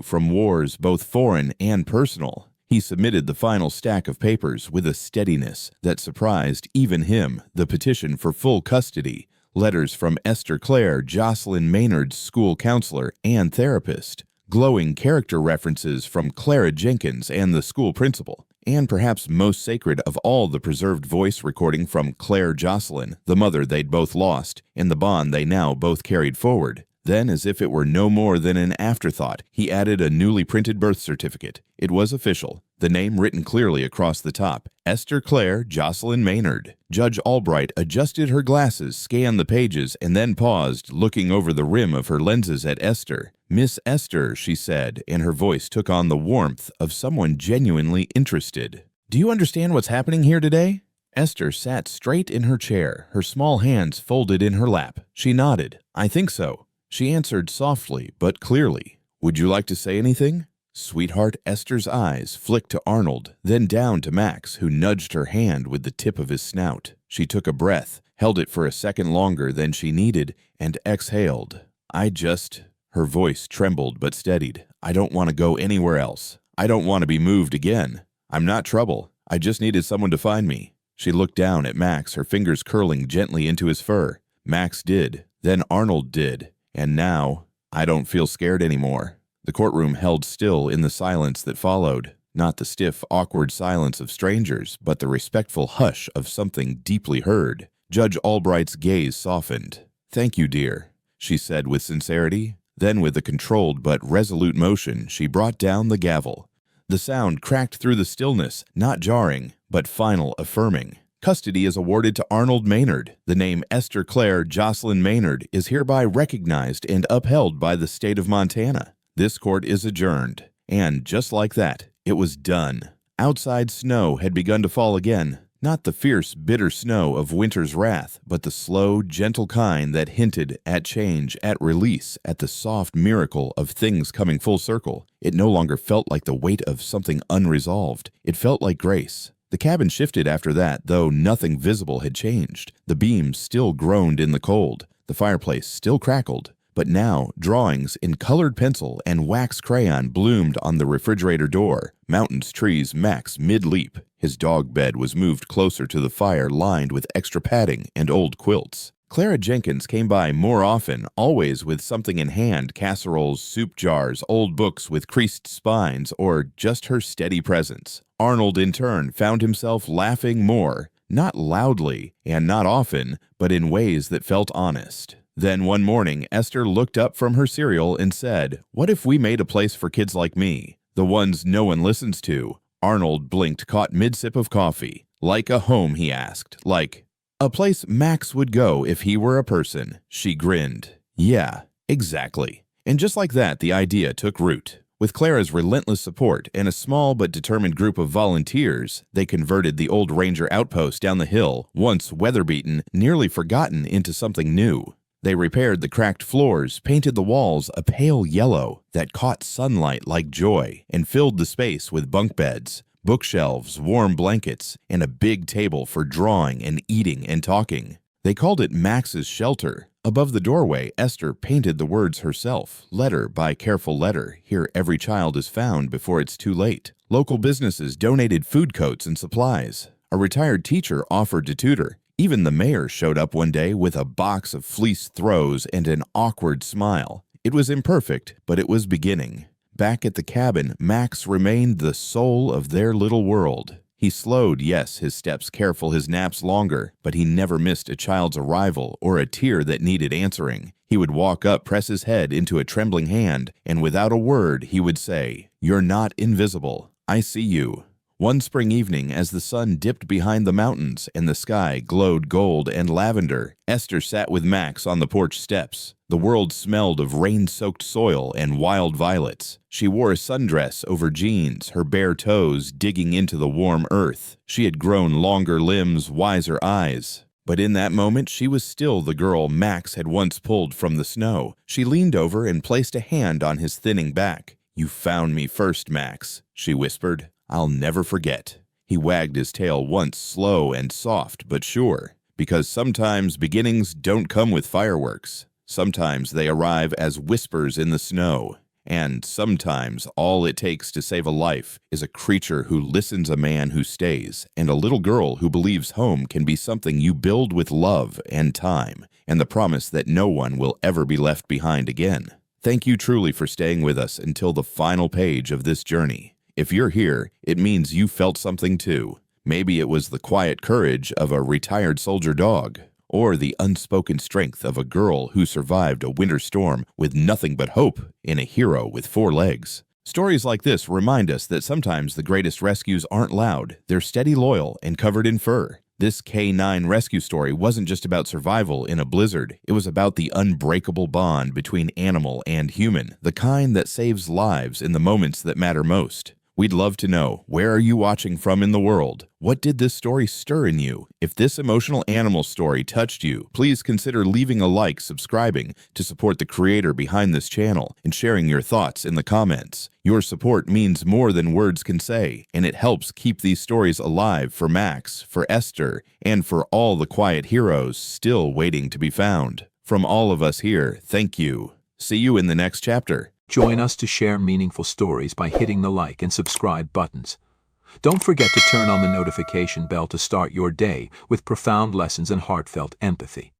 from wars both foreign and personal. He submitted the final stack of papers with a steadiness that surprised even him, the petition for full custody, letters from Esther Clare, Jocelyn Maynard's school counselor and therapist, glowing character references from Clara Jenkins and the school principal, and perhaps most sacred of all, the preserved voice recording from Claire Jocelyn, the mother they'd both lost, and the bond they now both carried forward. Then, as if it were no more than an afterthought, he added a newly printed birth certificate. It was official, the name written clearly across the top, Esther Clare Jocelyn Maynard. Judge Albright adjusted her glasses, scanned the pages, and then paused, looking over the rim of her lenses at Esther. "Miss Esther," she said, and her voice took on the warmth of someone genuinely interested. "Do you understand what's happening here today?" Esther sat straight in her chair, her small hands folded in her lap. She nodded. "I think so." She answered softly but clearly. "Would you like to say anything?" Sweetheart Esther's eyes flicked to Arnold, then down to Max, who nudged her hand with the tip of his snout. She took a breath, held it for a second longer than she needed, and exhaled. Her voice trembled but steadied. "I don't want to go anywhere else. I don't want to be moved again. I'm not trouble. I just needed someone to find me." She looked down at Max, her fingers curling gently into his fur. Max did. Then Arnold did. And now, "I don't feel scared anymore." The courtroom held still in the silence that followed. Not the stiff, awkward silence of strangers, but the respectful hush of something deeply heard. Judge Albright's gaze softened. "Thank you, dear," she said with sincerity. Then, with a controlled but resolute motion, she brought down the gavel. The sound cracked through the stillness, not jarring, but final, affirming. Custody is awarded to Arnold Maynard. The name Esther Claire Jocelyn Maynard is hereby recognized and upheld by the state of Montana. This court is adjourned. And just like that, it was done. Outside snow had begun to fall again. Not the fierce, bitter snow of winter's wrath, but the slow, gentle kind that hinted at change, at release, at the soft miracle of things coming full circle. It no longer felt like the weight of something unresolved. It felt like grace. The cabin shifted after that, though nothing visible had changed. The beams still groaned in the cold. The fireplace still crackled. But now, drawings in colored pencil and wax crayon bloomed on the refrigerator door. Mountains trees Max mid-leap. His dog bed was moved closer to the fire, lined with extra padding and old quilts. Clara Jenkins came by more often, always with something in hand, casseroles, soup jars, old books with creased spines, or just her steady presence. Arnold, in turn, found himself laughing more, not loudly and not often, but in ways that felt honest. Then one morning, Esther looked up from her cereal and said, "What if we made a place for kids like me? The ones no one listens to?" Arnold blinked, caught mid-sip of coffee. "Like a home," he asked. "Like a place Max would go if he were a person." She grinned. "Yeah, exactly." And just like that, the idea took root. With Clara's relentless support and a small but determined group of volunteers, they converted the old ranger outpost down the hill, once weather-beaten, nearly forgotten, into something new. They repaired the cracked floors, painted the walls a pale yellow that caught sunlight like joy, and filled the space with bunk beds, bookshelves, warm blankets, and a big table for drawing and eating and talking. They called it Max's Shelter. Above the doorway, Esther painted the words herself, letter by careful letter. Here every child is found before it's too late. Local businesses donated food coats and supplies. A retired teacher offered to tutor. Even the mayor showed up one day with a box of fleece throws and an awkward smile. It was imperfect, but it was beginning. Back at the cabin, Max remained the soul of their little world. He slowed, yes, his steps careful, his naps longer, but he never missed a child's arrival or a tear that needed answering. He would walk up, press his head into a trembling hand, and without a word, he would say, "You're not invisible. I see you." One spring evening, as the sun dipped behind the mountains and the sky glowed gold and lavender, Esther sat with Max on the porch steps. The world smelled of rain-soaked soil and wild violets. She wore a sundress over jeans, her bare toes digging into the warm earth. She had grown longer limbs, wiser eyes. But in that moment, she was still the girl Max had once pulled from the snow. She leaned over and placed a hand on his thinning back. "You found me first, Max," she whispered. "I'll never forget." He wagged his tail once, slow and soft but sure, because sometimes beginnings don't come with fireworks. Sometimes they arrive as whispers in the snow. And sometimes all it takes to save a life is a creature who listens, a man who stays, and a little girl who believes home can be something you build with love and time, and the promise that no one will ever be left behind again. Thank you truly for staying with us until the final page of this journey. If you're here, it means you felt something too. Maybe it was the quiet courage of a retired soldier dog, or the unspoken strength of a girl who survived a winter storm with nothing but hope in a hero with 4 legs. Stories like this remind us that sometimes the greatest rescues aren't loud, they're steady, loyal, and covered in fur. This K9 rescue story wasn't just about survival in a blizzard. It was about the unbreakable bond between animal and human, the kind that saves lives in the moments that matter most. We'd love to know, where are you watching from in the world? What did this story stir in you? If this emotional animal story touched you, please consider leaving a like, subscribing to support the creator behind this channel, and sharing your thoughts in the comments. Your support means more than words can say, and it helps keep these stories alive for Max, for Esther, and for all the quiet heroes still waiting to be found. From all of us here, thank you. See you in the next chapter. Join us to share meaningful stories by hitting the like and subscribe buttons. Don't forget to turn on the notification bell to start your day with profound lessons and heartfelt empathy.